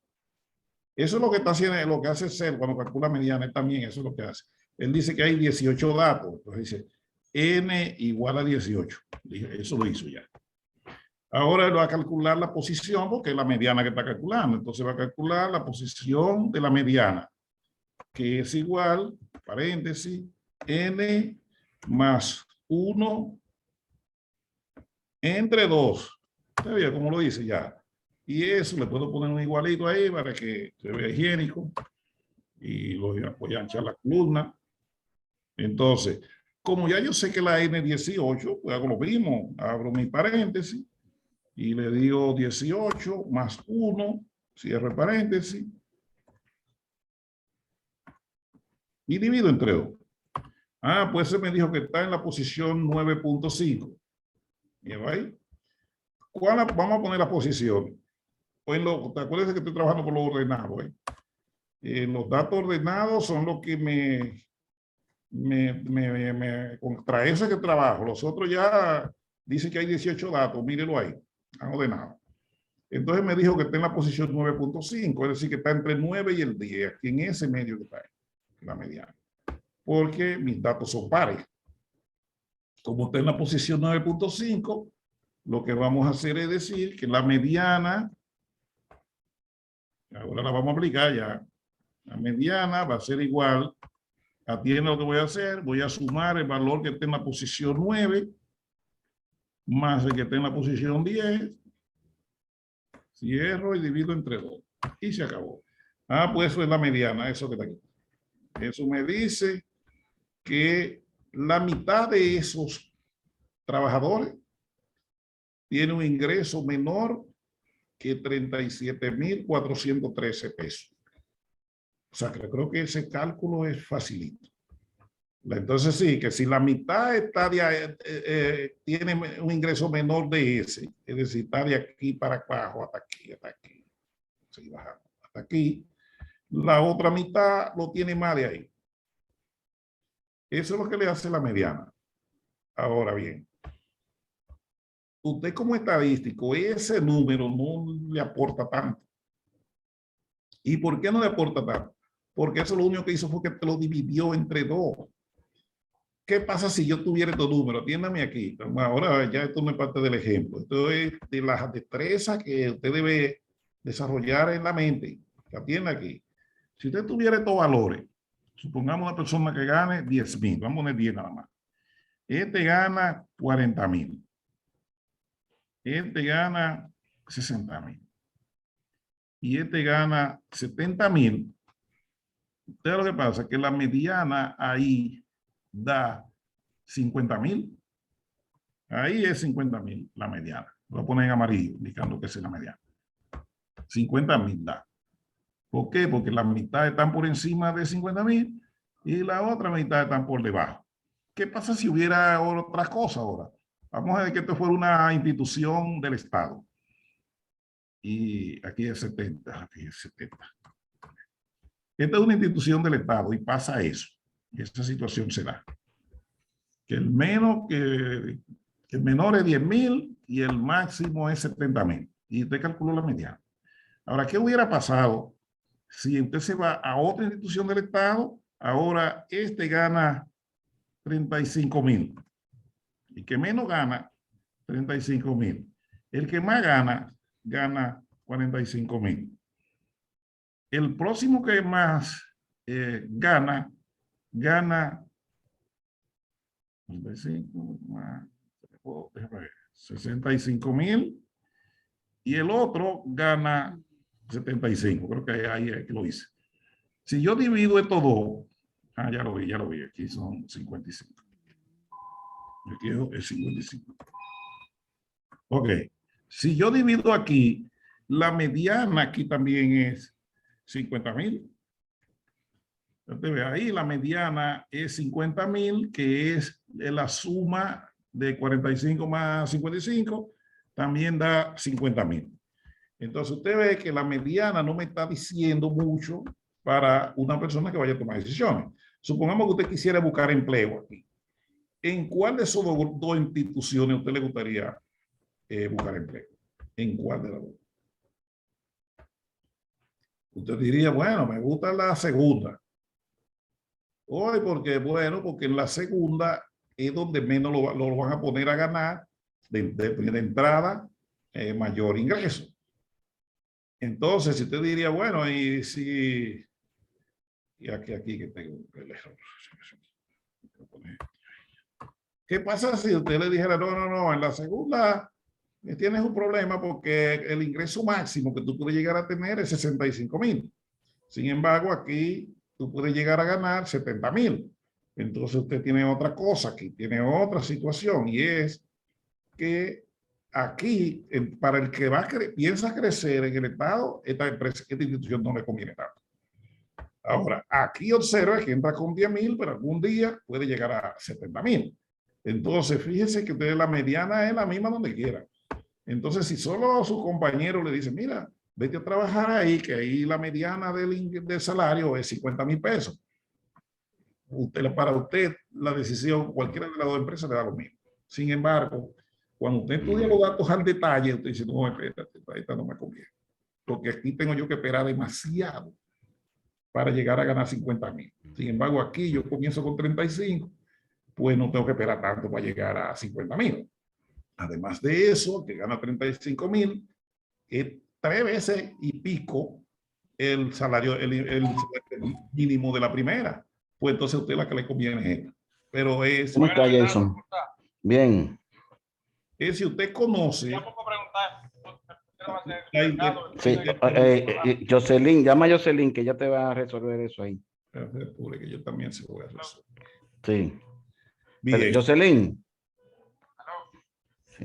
Eso es lo que está haciendo, lo que hace Excel cuando calcula mediana también, eso es lo que hace. Él dice que hay 18 datos, entonces dice n igual a 18. Eso lo hizo ya. Ahora él va a calcular la posición, porque es la mediana que está calculando. Entonces va a calcular la posición de la mediana, que es igual, paréntesis, n más 1 entre 2. ¿Está bien? Como lo dice ya. Y eso le puedo poner un igualito ahí para que se vea higiénico. Y lo voy a anchar la columna. Entonces, como ya yo sé que la N18, pues hago lo mismo. Abro mi paréntesis y le digo 18 más 1, cierro el paréntesis. Y divido entre 2. Ah, pues se me dijo que está en la posición 9.5. ¿Bien ahí? Vamos a poner la posición. Pues ¿te acuerdas que estoy trabajando con lo ordenado? Los datos ordenados son los que contra ese que trabajo. Los otros ya dicen que hay 18 datos. Mírenlo ahí. Han ordenado. Entonces me dijo que está en la posición 9.5. Es decir, que está entre el 9 y el 10. Aquí en ese medio que está ahí. La mediana. Porque mis datos son pares. Como está en la posición 9.5, lo que vamos a hacer es decir que la mediana, ahora la vamos a aplicar ya, la mediana va a ser igual, atiende lo que voy a hacer, voy a sumar el valor que está en la posición 9, más el que está en la posición 10, cierro y divido entre 2, y se acabó. Ah, pues eso es la mediana, eso que está aquí. Eso me dice que la mitad de esos trabajadores tiene un ingreso menor que 37.413 pesos. O sea, que creo que ese cálculo es facilito. Entonces sí, que si la mitad está tiene un ingreso menor de ese, es decir, está de aquí para abajo hasta aquí, sí, bajando, hasta aquí, la otra mitad lo tiene más de ahí. Eso es lo que le hace la mediana. Ahora bien, usted como estadístico, ese número no le aporta tanto. ¿Y por qué no le aporta tanto? Porque eso lo único que hizo fue que te lo dividió entre 2. ¿Qué pasa si yo tuviera estos números? Atiéndame aquí. Ahora ya esto no es parte del ejemplo. Esto es de las destrezas que usted debe desarrollar en la mente. Atienda aquí. Si usted tuviera estos valores, supongamos una persona que gane 10.000, vamos a poner 10 nada más. Este gana 40.000. Este gana 60.000. Y este gana 70.000. Usted lo que pasa es que la mediana ahí da 50.000. Ahí es 50.000 la mediana. Lo voy a poner en amarillo, indicando que es la mediana. 50.000 da. ¿Por qué? Porque la mitad están por encima de 50.000 y la otra mitad están por debajo. ¿Qué pasa si hubiera otra cosa ahora? Vamos a ver que esto fuera una institución del Estado. Y aquí es 70, aquí es 70. Esta es una institución del Estado y pasa eso. Y esa situación se da. Que el menor es 10.000 y el máximo es 70.000. Y usted calculó la mediana. Ahora, ¿qué hubiera pasado si usted se va a otra institución del Estado? Ahora este gana 35.000. El que menos gana, 35.000. El que más gana, gana 45.000. El próximo que más gana 35 más, 65.000 y el otro gana 75. Creo que ahí lo hice. Si yo divido estos dos, ya lo vi, aquí son 55. Aquí es 55. Ok, si yo divido aquí, la mediana aquí también es 50.000. Usted ve ahí, la mediana es 50.000, que es la suma de 45 más 55, también da 50.000. Entonces usted ve que la mediana no me está diciendo mucho para una persona que vaya a tomar decisiones. Supongamos que usted quisiera buscar empleo aquí. ¿En cuál de esas dos instituciones a usted le gustaría buscar empleo? ¿En cuál de las dos? Usted diría, bueno, me gusta la segunda. Hoy, porque bueno, porque en la segunda es donde menos lo van a poner a ganar de entrada, mayor ingreso. Entonces, si usted diría, bueno, y si... Y aquí que tengo el error. ¿Qué pasa si usted le dijera, no, en la segunda tienes un problema porque el ingreso máximo que tú puedes llegar a tener es 65.000? Sin embargo, aquí tú puedes llegar a ganar 70.000. Entonces usted tiene otra cosa aquí, tiene otra situación, y es que aquí, para el que piensa crecer en el Estado, esta institución no le conviene tanto. Ahora, aquí observa que entra con 10.000, pero algún día puede llegar a 70.000. Entonces, fíjese que usted la mediana es la misma donde quiera. Entonces, si solo su compañero le dice, mira, vete a trabajar ahí, que ahí la mediana del salario es 50.000 pesos. Para usted, la decisión, cualquiera de las dos empresas le da lo mismo. Sin embargo, cuando usted estudia los datos al detalle, usted dice, no, espérate, esta no me conviene. Porque aquí tengo yo que esperar demasiado para llegar a ganar 50.000. Sin embargo, aquí yo comienzo con 35, pues no tengo que esperar tanto para llegar a 50.000. Además de eso, que gana 35.000, es 3 veces y pico el salario, el mínimo de la primera. Pues entonces a usted la que le conviene es esta. Pero es... ¿Cómo está, Jason? Bien. Es si usted conoce... Sí, Jocelyn, llama a Jocelyn que ya te va a resolver eso ahí. Que yo también se voy a resolver. Sí. Bien. Jocelyn.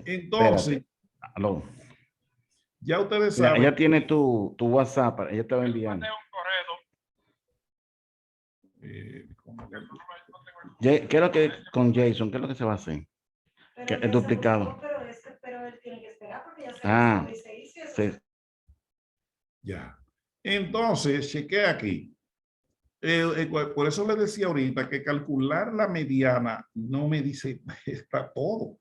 Entonces, aló. Ya ustedes saben. Ella tiene tu WhatsApp, ella te va a enviar. ¿Qué es lo que con Jason? ¿Qué es lo que se va a hacer? ¿Qué es duplicado? Pero él tiene que esperar porque ya se sí. Ya. Entonces, chequea aquí. Por eso les decía ahorita que calcular la mediana no me dice está todo.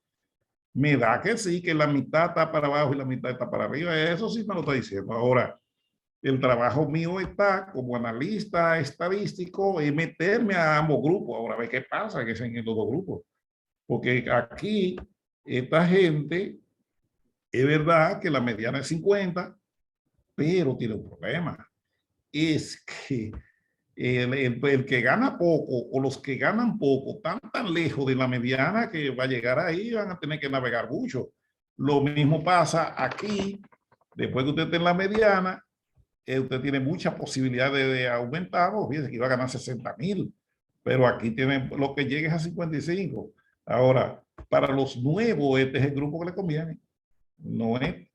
Me da que sí, que la mitad está para abajo y la mitad está para arriba. Eso sí me lo está diciendo. Ahora, el trabajo mío está como analista estadístico y meterme a ambos grupos. Ahora, a ver qué pasa que es en los dos grupos. Porque aquí, esta gente, es verdad que la mediana es 50, pero tiene un problema. Es que el que gana poco o los que ganan poco están tan lejos de la mediana que va a llegar ahí y van a tener que navegar mucho. Lo mismo pasa aquí. Después que usted esté en la mediana, usted tiene muchas posibilidades de aumentar. Fíjese que iba a ganar 60.000, pero aquí tiene lo que llegue a 55. Ahora, para los nuevos, este es el grupo que le conviene. No es.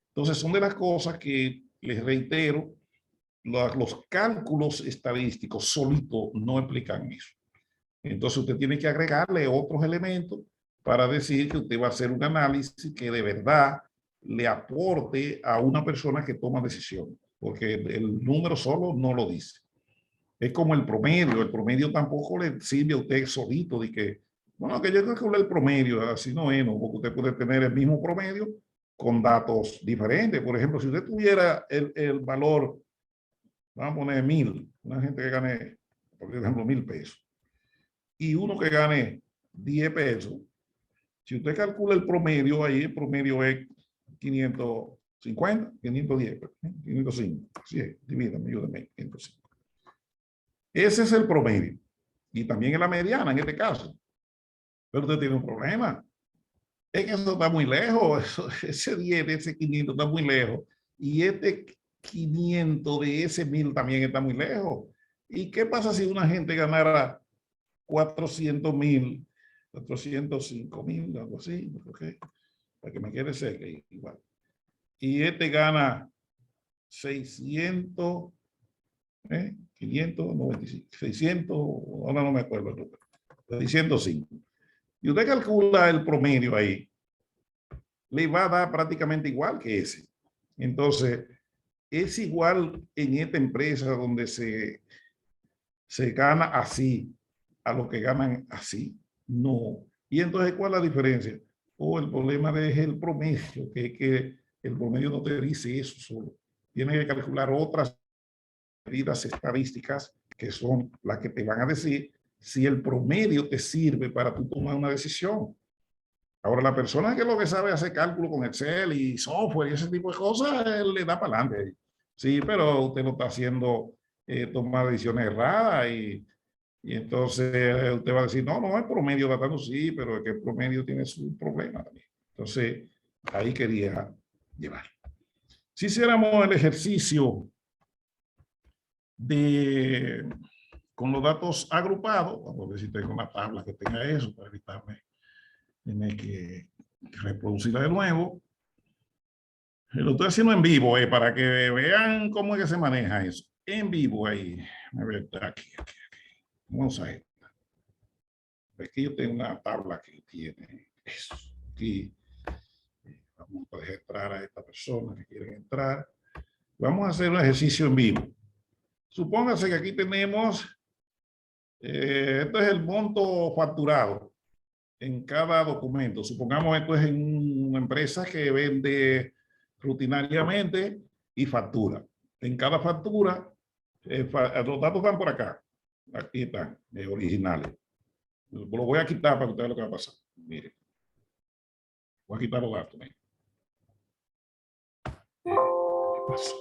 Entonces, son de las cosas que les reitero. los cálculos estadísticos solitos no explican eso. Entonces usted tiene que agregarle otros elementos para decir que usted va a hacer un análisis que de verdad le aporte a una persona que toma decisiones, porque el número solo no lo dice. Es como el promedio tampoco le sirve a usted solito de que, bueno, que yo calculé el promedio, así no es, no, porque usted puede tener el mismo promedio con datos diferentes. Por ejemplo, si usted tuviera el valor, vamos a poner 1.000, una gente que gane, por ejemplo, 1.000 pesos, y uno que gane 10 pesos, si usted calcula el promedio, ahí el promedio es 550, 510, 505. Así es, divídame, ayúdame, 505. Ese es el promedio. Y también es la mediana en este caso. Pero usted tiene un problema. Es que eso está muy lejos. Ese 10 de ese 500 está muy lejos. Y este 500 de ese 1.000 también está muy lejos. ¿Y qué pasa si una gente ganara 400.000, 405.000, algo así? Okay, para que me quede cerca igual. Y este gana 600, 595, 600, ahora no me acuerdo el número, 605. Y usted calcula el promedio ahí, le va a dar prácticamente igual que ese. Entonces, es igual en esta empresa donde se gana así a lo que ganan así. No. Y entonces, ¿cuál es la diferencia? El problema es el promedio, que el promedio no te dice eso solo. Tiene que calcular otras medidas estadísticas que son las que te van a decir si el promedio te sirve para tú tomar una decisión. Ahora, la persona que lo que sabe hacer cálculo con Excel y software y ese tipo de cosas, le da para adelante. Sí, pero usted lo está haciendo tomar decisiones erradas y entonces usted va a decir, no, el promedio da tanto, sí, pero es que el promedio tiene su problema también. Entonces, ahí quería llevar. Si hiciéramos el ejercicio con los datos agrupados, vamos a ver si tengo una tabla que tenga eso para evitarme tener que reproducirla de nuevo. Lo estoy haciendo en vivo, para que vean cómo es que se maneja eso. En vivo ahí. A ver, aquí. Vamos a esta. Aquí yo tengo una tabla que tiene eso. Aquí vamos a dejar entrar a esta persona que quieren entrar. Vamos a hacer un ejercicio en vivo. Supóngase que aquí tenemos, esto es el monto facturado en cada documento. Supongamos esto es en una empresa que vende rutinariamente y factura. En cada factura, los datos van por acá. Aquí están, originales. Lo voy a quitar para que ustedes vean lo que va a pasar. Miren. Voy a quitar los datos. Miren. ¿Qué pasó?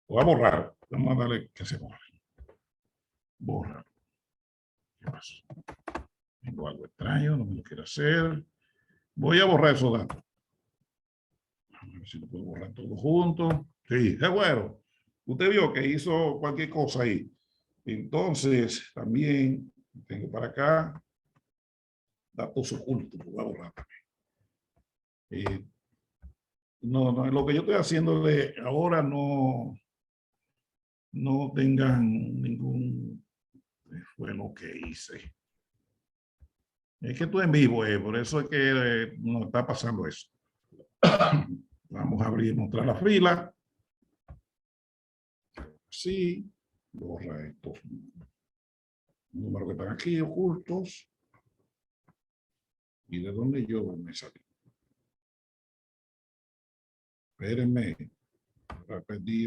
Lo voy a borrar. Vamos a darle que se borre. Borra. ¿Qué pasó? Tengo algo extraño, no me lo quiero hacer. Voy a borrar esos datos. A ver si lo puedo borrar todo junto. Sí, es bueno. Usted vio que hizo cualquier cosa ahí. Entonces, también tengo para acá datos ocultos. Lo voy a borrar también. No, lo que yo estoy haciendo de ahora no tengan ningún... Fue lo que hice. Es que estoy en vivo, por eso es que nos está pasando eso. Vamos a abrir, mostrar la fila. Sí, borra estos números que están aquí ocultos. ¿Y de dónde yo me salí? Espérenme. Que perdí,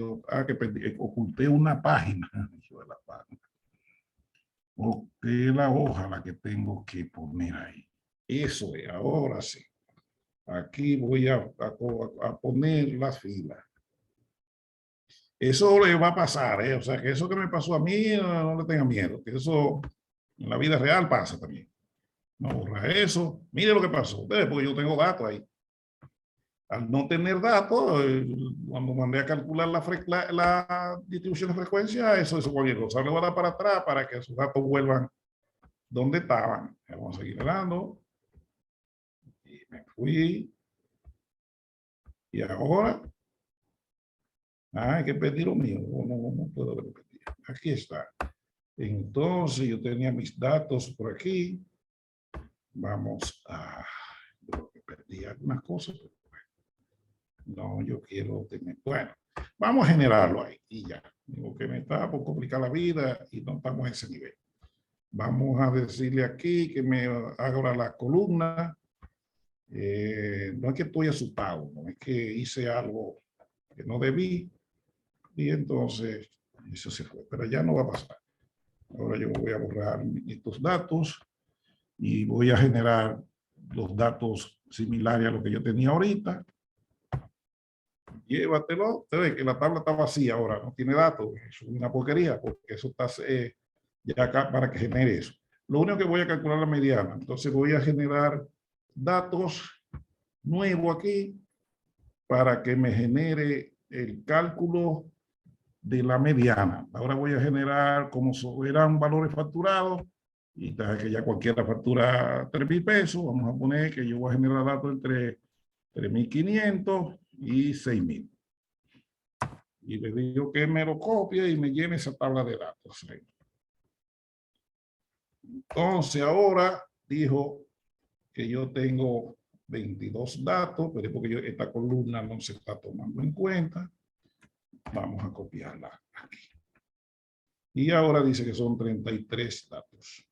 oculté una página. Oculté la hoja, la que tengo que poner ahí. Eso es, ahora sí. Aquí voy a poner las filas. Eso le va a pasar, o sea, que eso que me pasó a mí, no le tenga miedo, que eso en la vida real pasa también. No borra eso. Mire lo que pasó, porque yo tengo datos ahí. Al no tener datos, cuando mandé a calcular la distribución de frecuencia, eso es cualquier cosa. Le voy a dar para atrás para que sus datos vuelvan donde estaban. Vamos a seguir dando. Y me fui. Y ahora Ah, hay que pedir lo mío. No puedo repetir. Aquí está. Entonces, yo tenía mis datos por aquí. Vamos a... Creo que perdí algunas cosas. Pero no, yo quiero tener... Bueno, vamos a generarlo ahí y ya. Digo que me está por complicar la vida y no estamos en ese nivel. Vamos a decirle aquí que me haga ahora la columna. No es que estoy asustado, no es que hice algo que no debí y entonces eso se fue, pero ya no va a pasar. Ahora yo voy a borrar estos datos y voy a generar los datos similares a lo que yo tenía ahorita. Llévatelo, usted ve que la tabla está vacía ahora, no tiene datos, es una porquería porque eso está ya acá para que genere eso. Lo único que voy a calcular la mediana, entonces voy a generar datos nuevos aquí para que me genere el cálculo de la mediana. Ahora voy a generar como eran valores facturados y que ya cualquiera factura 3.000 pesos. Vamos a poner que yo voy a generar datos entre 3.500 y 6.000. Y le digo que me lo copie y me llene esa tabla de datos. Entonces ahora dijo que yo tengo 22 datos, pero es porque esta columna no se está tomando en cuenta. Vamos a copiarla aquí. Y ahora dice que son 33 datos.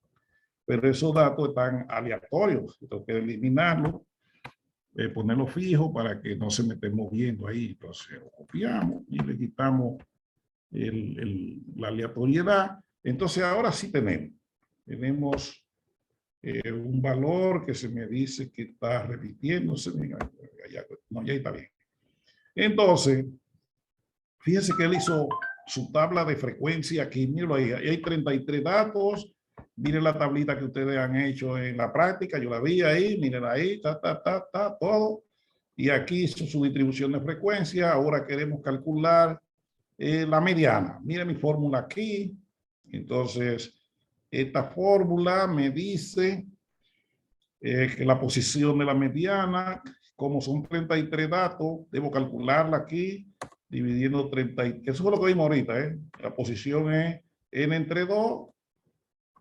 Pero esos datos están aleatorios. Tengo que eliminarlo, ponerlo fijo para que no se me esté moviendo ahí. Entonces lo copiamos y le quitamos la aleatoriedad. Entonces ahora sí tenemos un valor que se me dice que está repitiéndose. No, ya está bien. Entonces, fíjense que él hizo su tabla de frecuencia aquí. Mírenlo ahí. Ahí hay 33 datos. Miren la tablita que ustedes han hecho en la práctica. Yo la vi ahí. Miren ahí. Todo. Y aquí hizo su distribución de frecuencia. Ahora queremos calcular la mediana. Miren mi fórmula aquí. Entonces, esta fórmula me dice que la posición de la mediana, como son 33 datos, debo calcularla aquí, dividiendo 30. Eso es lo que vimos ahorita. La posición es n entre 2,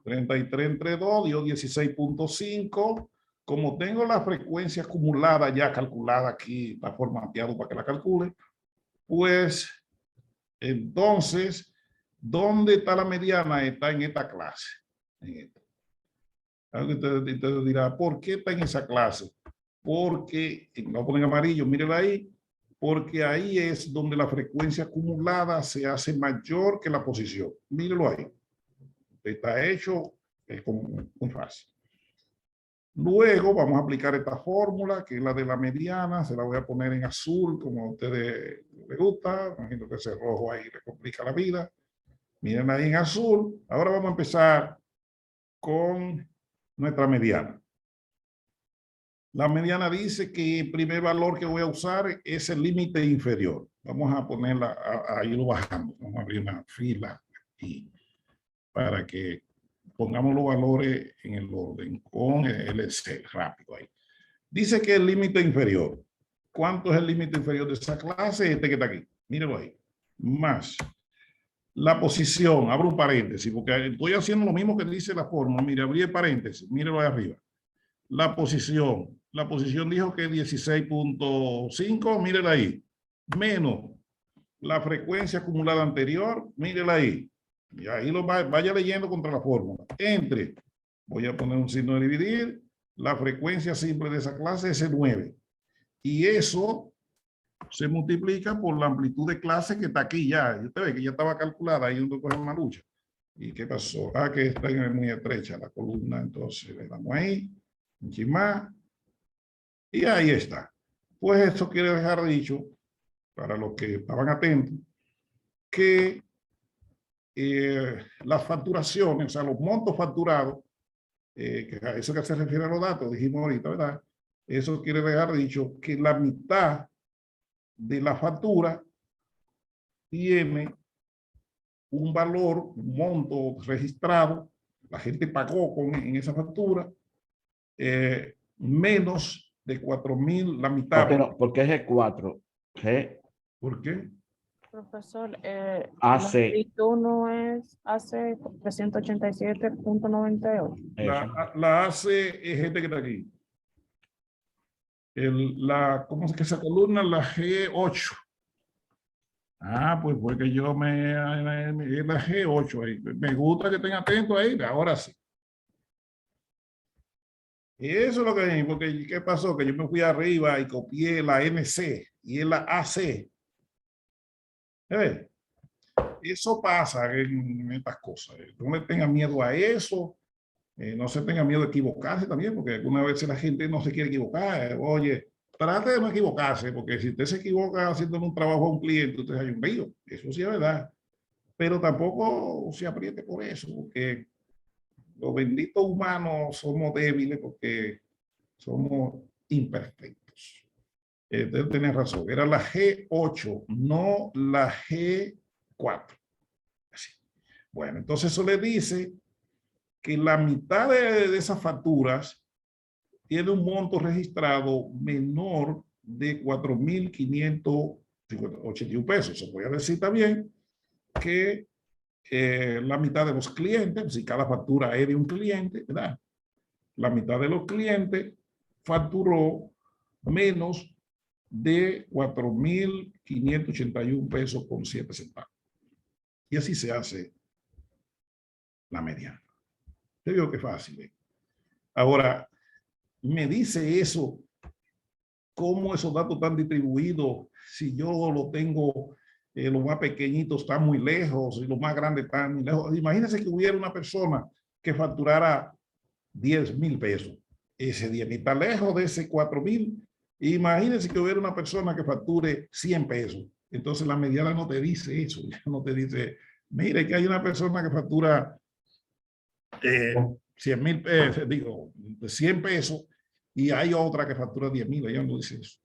33 entre 2, dio 16.5. Como tengo la frecuencia acumulada ya calculada aquí, está formateado para que la calcule, pues entonces, ¿dónde está la mediana? Está en esta clase. Usted dirá, ¿por qué está en esa clase? Porque, lo voy a poner en amarillo, mírenlo ahí, porque ahí es donde la frecuencia acumulada se hace mayor que la posición. Mírenlo ahí. Está hecho muy fácil. Luego vamos a aplicar esta fórmula, que es la de la mediana. Se la voy a poner en azul, como a ustedes les gusta. Imagino que ese rojo ahí le complica la vida. Miren ahí en azul. Ahora vamos a empezar con nuestra mediana. La mediana dice que el primer valor que voy a usar es el límite inferior. Vamos a ponerla, ahí lo bajamos. Vamos a abrir una fila aquí para que pongamos los valores en el orden con el Excel rápido ahí. Dice que el límite inferior. ¿Cuánto es el límite inferior de esa clase? Este que está aquí. Mírenlo ahí. Más la posición. Abro un paréntesis porque estoy haciendo lo mismo que dice la fórmula. Mire, abrí el paréntesis. Mírenlo ahí arriba. La posición. La posición dijo que 16.5. Mírenla ahí. Menos la frecuencia acumulada anterior. Mírenla ahí. Y ahí lo vaya leyendo contra la fórmula. Entre, voy a poner un signo de dividir, la frecuencia simple de esa clase es el 9. Y eso se multiplica por la amplitud de clase que está aquí ya. Usted ve que ya estaba calculada ahí donde coge una lucha. ¿Y qué pasó? Que está muy estrecha la columna. Entonces le damos ahí, un chin más. Y ahí está. Pues esto quiere dejar dicho, para los que estaban atentos, que las facturaciones, o sea, los montos facturados, que a eso que se refiere a los datos, dijimos ahorita, ¿verdad? Eso quiere dejar dicho que la mitad de la factura tiene un valor, un monto registrado, la gente pagó en esa factura, menos de 4.000, la mitad. ¿Por qué es G4? G. ¿Por qué? Profesor, AC. longitud no es AC 387.98. La AC es este que está aquí. ¿Cómo es que esa columna? La G8. Ah, pues porque yo es la G8 ahí. Me gusta que estén atentos ahí. Ahora sí. Eso es lo que, porque ¿qué pasó? Que yo me fui arriba y copié la NC y es la AC. Eso pasa en estas cosas. No le tengan miedo a eso. No se tenga miedo de equivocarse también, porque algunas veces la gente no se quiere equivocar. Oye, trate de no equivocarse, porque si usted se equivoca haciendo un trabajo a un cliente, usted hay un lío. Eso sí es verdad. Pero tampoco se apriete por eso, porque los benditos humanos somos débiles porque somos imperfectos. Usted tiene razón. Era la G8, no la G4. Así. Bueno, entonces eso le dice que la mitad de esas facturas tiene un monto registrado menor de 4.581 pesos. Se puede decir también que la mitad de los clientes, si cada factura es de un cliente, ¿verdad? La mitad de los clientes facturó menos de 4.581 pesos con 7 centavos. Y así se hace la mediana. Te digo que fácil. Ahora, me dice eso, cómo esos datos están distribuidos, si yo lo tengo, los más pequeñitos están muy lejos y los más grandes están muy lejos. Imagínense que hubiera una persona que facturara 10.000 pesos. Ese 10.000 está lejos de ese 4.000. Imagínense que hubiera una persona que facture 100 pesos. Entonces la mediana no te dice eso, no te dice, mire que hay una persona que factura 100.000 pesos, digo, 100 pesos, y hay otra que factura 10.000. Ella no dice eso,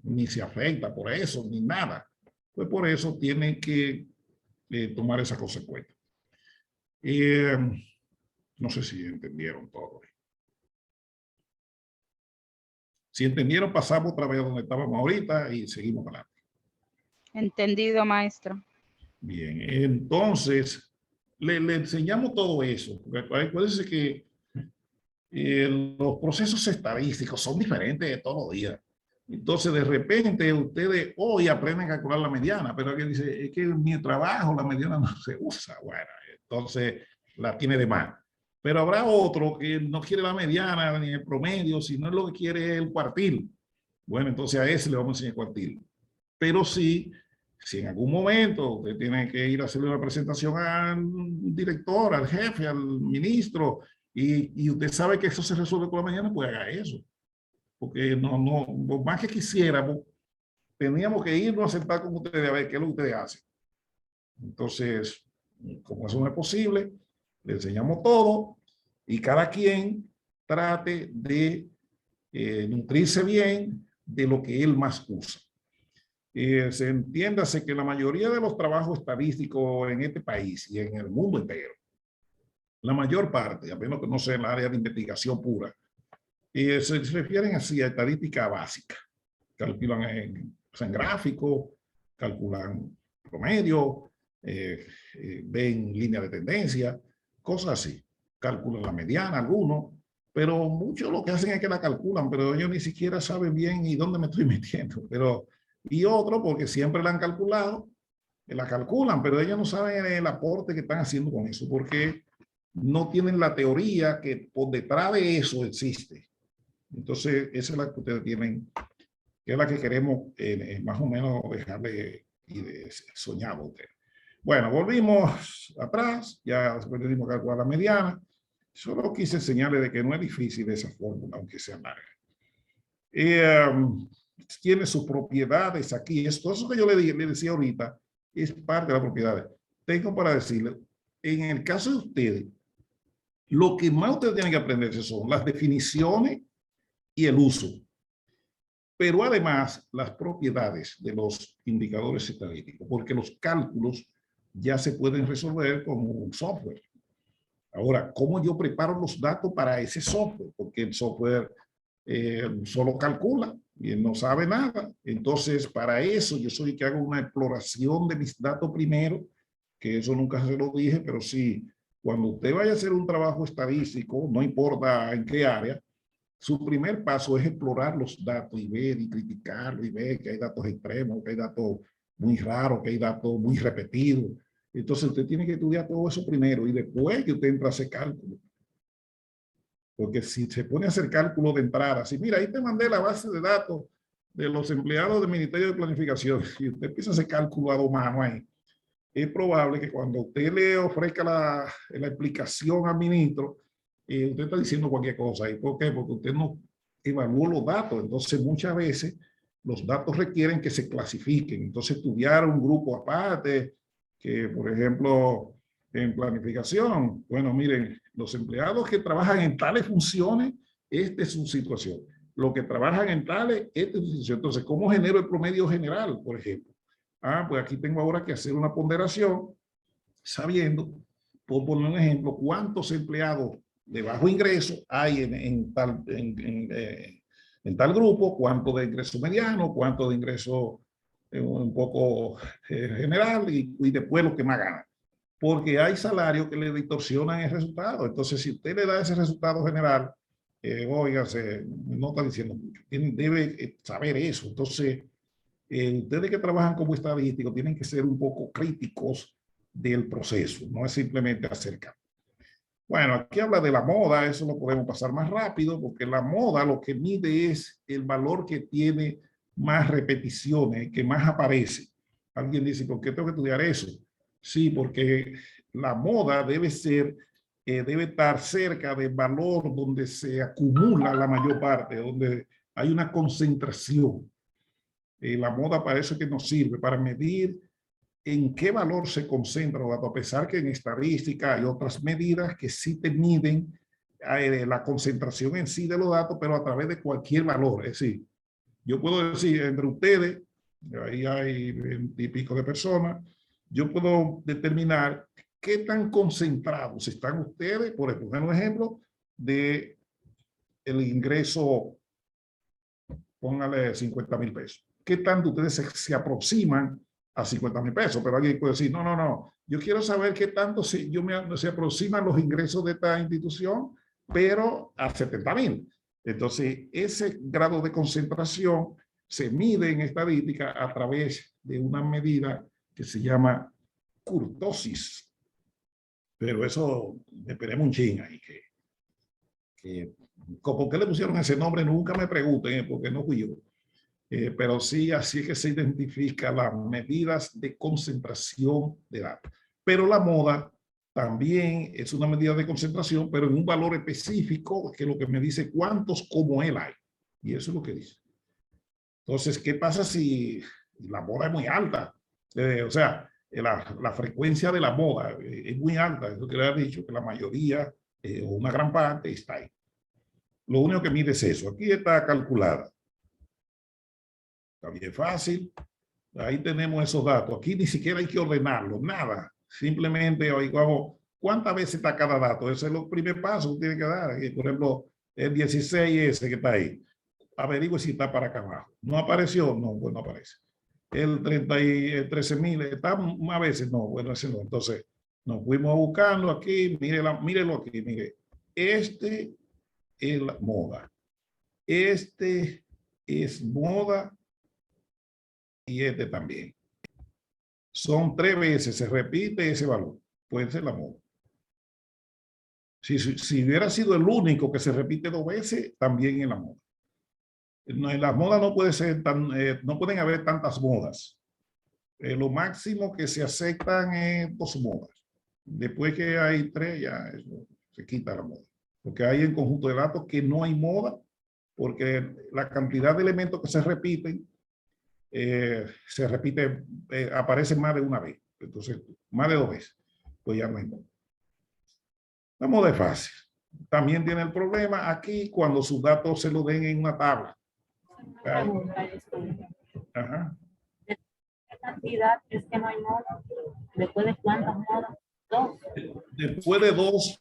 ni se afecta por eso, ni nada. Pues por eso tienen que tomar esa consecuencia. No sé si entendieron todo. Si entendieron, pasamos otra vez donde estábamos ahorita y seguimos para adelante. Entendido, maestro. Bien, entonces le enseñamos todo eso. Acuérdense que los procesos estadísticos son diferentes de todos los días. Entonces, de repente, ustedes hoy aprenden a calcular la mediana, pero alguien dice, es que en mi trabajo la mediana no se usa. Bueno, entonces la tiene de más. Pero habrá otro que no quiere la mediana ni el promedio, sino lo que quiere es el cuartil. Bueno, entonces a ese le vamos a enseñar cuartil. Pero sí, si en algún momento usted tiene que ir a hacerle una presentación al director, al jefe, al ministro, y usted sabe que eso se resuelve por la mañana, pues haga eso. Porque lo más que quisiéramos, teníamos que irnos a sentar con ustedes a ver qué es lo que ustedes hacen. Entonces, como eso no es posible, le enseñamos todo y cada quien trate de nutrirse bien de lo que él más usa. Se entiéndase que la mayoría de los trabajos estadísticos en este país y en el mundo entero, la mayor parte, a menos que no sea en el área de investigación pura, se refieren así a estadística básica. Calculan en gráfico, calculan promedio, ven línea de tendencia, cosas así. Calculan la mediana algunos, pero muchos lo que hacen es que la calculan, pero ellos ni siquiera saben bien y dónde me estoy metiendo. Y otro, porque siempre la han calculado, la calculan, pero ellos no saben el aporte que están haciendo con eso, porque no tienen la teoría que por detrás de eso existe. Entonces, esa es la que ustedes tienen, que es la que queremos más o menos dejarle y soñar a ustedes. Bueno, volvimos atrás, ya después le dimos calcular la mediana. Solo quise enseñarles de que no es difícil esa fórmula, aunque sea larga. Tiene sus propiedades aquí. Todo eso que yo le decía ahorita es parte de las propiedades. Tengo para decirle, en el caso de ustedes, lo que más ustedes tienen que aprenderse son las definiciones y el uso. Pero además, las propiedades de los indicadores estadísticos, porque los cálculos ya se pueden resolver con un software. Ahora, ¿cómo yo preparo los datos para ese software? Porque el software solo calcula, y él no sabe nada. Entonces, para eso yo soy el que hago una exploración de mis datos primero, que eso nunca se lo dije, pero sí, cuando usted vaya a hacer un trabajo estadístico, no importa en qué área, su primer paso es explorar los datos y ver y criticarlo y ver que hay datos extremos, que hay datos muy raros, que hay datos muy repetidos. Entonces usted tiene que estudiar todo eso primero y después que usted entra a hacer cálculo. Porque si se pone a hacer cálculo de entrada, si mira, ahí te mandé la base de datos de los empleados del Ministerio de Planificación y usted empieza a hacer cálculo a dos manos ahí, es probable que cuando usted le ofrezca la explicación al ministro, usted está diciendo cualquier cosa. ¿Y por qué? Porque usted no evaluó los datos. Entonces, muchas veces los datos requieren que se clasifiquen. Entonces, estudiar un grupo aparte, que por ejemplo, en planificación, bueno, miren, los empleados que trabajan en tales funciones, esta es su situación. Los que trabajan en tales, esta es su situación. Entonces, ¿cómo genero el promedio general, por ejemplo? Pues aquí tengo ahora que hacer una ponderación, sabiendo, por poner un ejemplo, cuántos empleados de bajo ingreso hay en tal grupo, cuánto de ingreso mediano, cuánto de ingreso un poco general y después lo que más gana. Porque hay salarios que le distorsionan el resultado. Entonces, si usted le da ese resultado general, óigase, no está diciendo mucho. Debe saber eso. Entonces, ustedes que trabajan como estadísticos tienen que ser un poco críticos del proceso, no es simplemente acercar. Bueno, aquí habla de la moda, eso lo podemos pasar más rápido, porque la moda lo que mide es el valor que tiene más repeticiones, que más aparece. Alguien dice, ¿por qué tengo que estudiar eso? Sí, porque la moda debe ser, debe estar cerca del valor donde se acumula la mayor parte, donde hay una concentración. La moda para eso que nos sirve, para medir en qué valor se concentra los datos, a pesar que en estadística hay otras medidas que sí te miden la concentración en sí de los datos, pero a través de cualquier valor. Es decir, yo puedo decir, entre ustedes, ahí hay 20 y pico de personas, yo puedo determinar qué tan concentrados están ustedes, por poner un ejemplo, de el ingreso, póngale 50,000 pesos. ¿Qué tanto ustedes se aproximan a 50,000 pesos? Pero alguien puede decir, no, yo quiero saber qué tanto se aproximan los ingresos de esta institución, pero a 70,000. Entonces, ese grado de concentración se mide en estadística a través de una medida que se llama kurtosis. Pero eso, esperemos un ching ahí, ¿por qué le pusieron ese nombre? Nunca me pregunten, porque no fui yo. Pero sí, así es que se identifica las medidas de concentración de datos. Pero la moda también es una medida de concentración, pero en un valor específico, que es lo que me dice cuántos como él hay. Y eso es lo que dice. Entonces, ¿qué pasa si la moda es muy alta? O sea, la frecuencia de la moda es muy alta. Eso que le ha dicho, que la mayoría o una gran parte está ahí. Lo único que mide es eso. Aquí está calculada. Está bien fácil. Ahí tenemos esos datos. Aquí ni siquiera hay que ordenarlo, nada. Simplemente, oigo, ¿cuántas veces está cada dato? Ese es el primer paso que tiene que dar. Por ejemplo, el 16 ese que está ahí. Averigüe si está para acá abajo. ¿No apareció? No, pues no aparece. El 13,000 está a veces, no, bueno, ese no. Entonces, nos fuimos buscando aquí, mírelo aquí, mire. Este es la moda. Este es moda y este también. Son 3 veces, se repite ese valor. Puede ser la moda. Si hubiera sido el único que se repite 2 veces, también en la moda. En las modas no puede ser no pueden haber tantas modas. Lo máximo que se aceptan es 2 modas. Después que hay 3, ya eso, se quita la moda. Porque hay en conjunto de datos que no hay moda, porque la cantidad de elementos que se repiten, aparecen más de una vez. Entonces, más de 2 veces. Pues ya no hay moda. La moda es fácil. También tiene el problema aquí cuando sus datos se lo den en una tabla. Ajá. ¿Qué cantidad es que no hay moda? ¿Después de cuántas modas? 2. Después de 2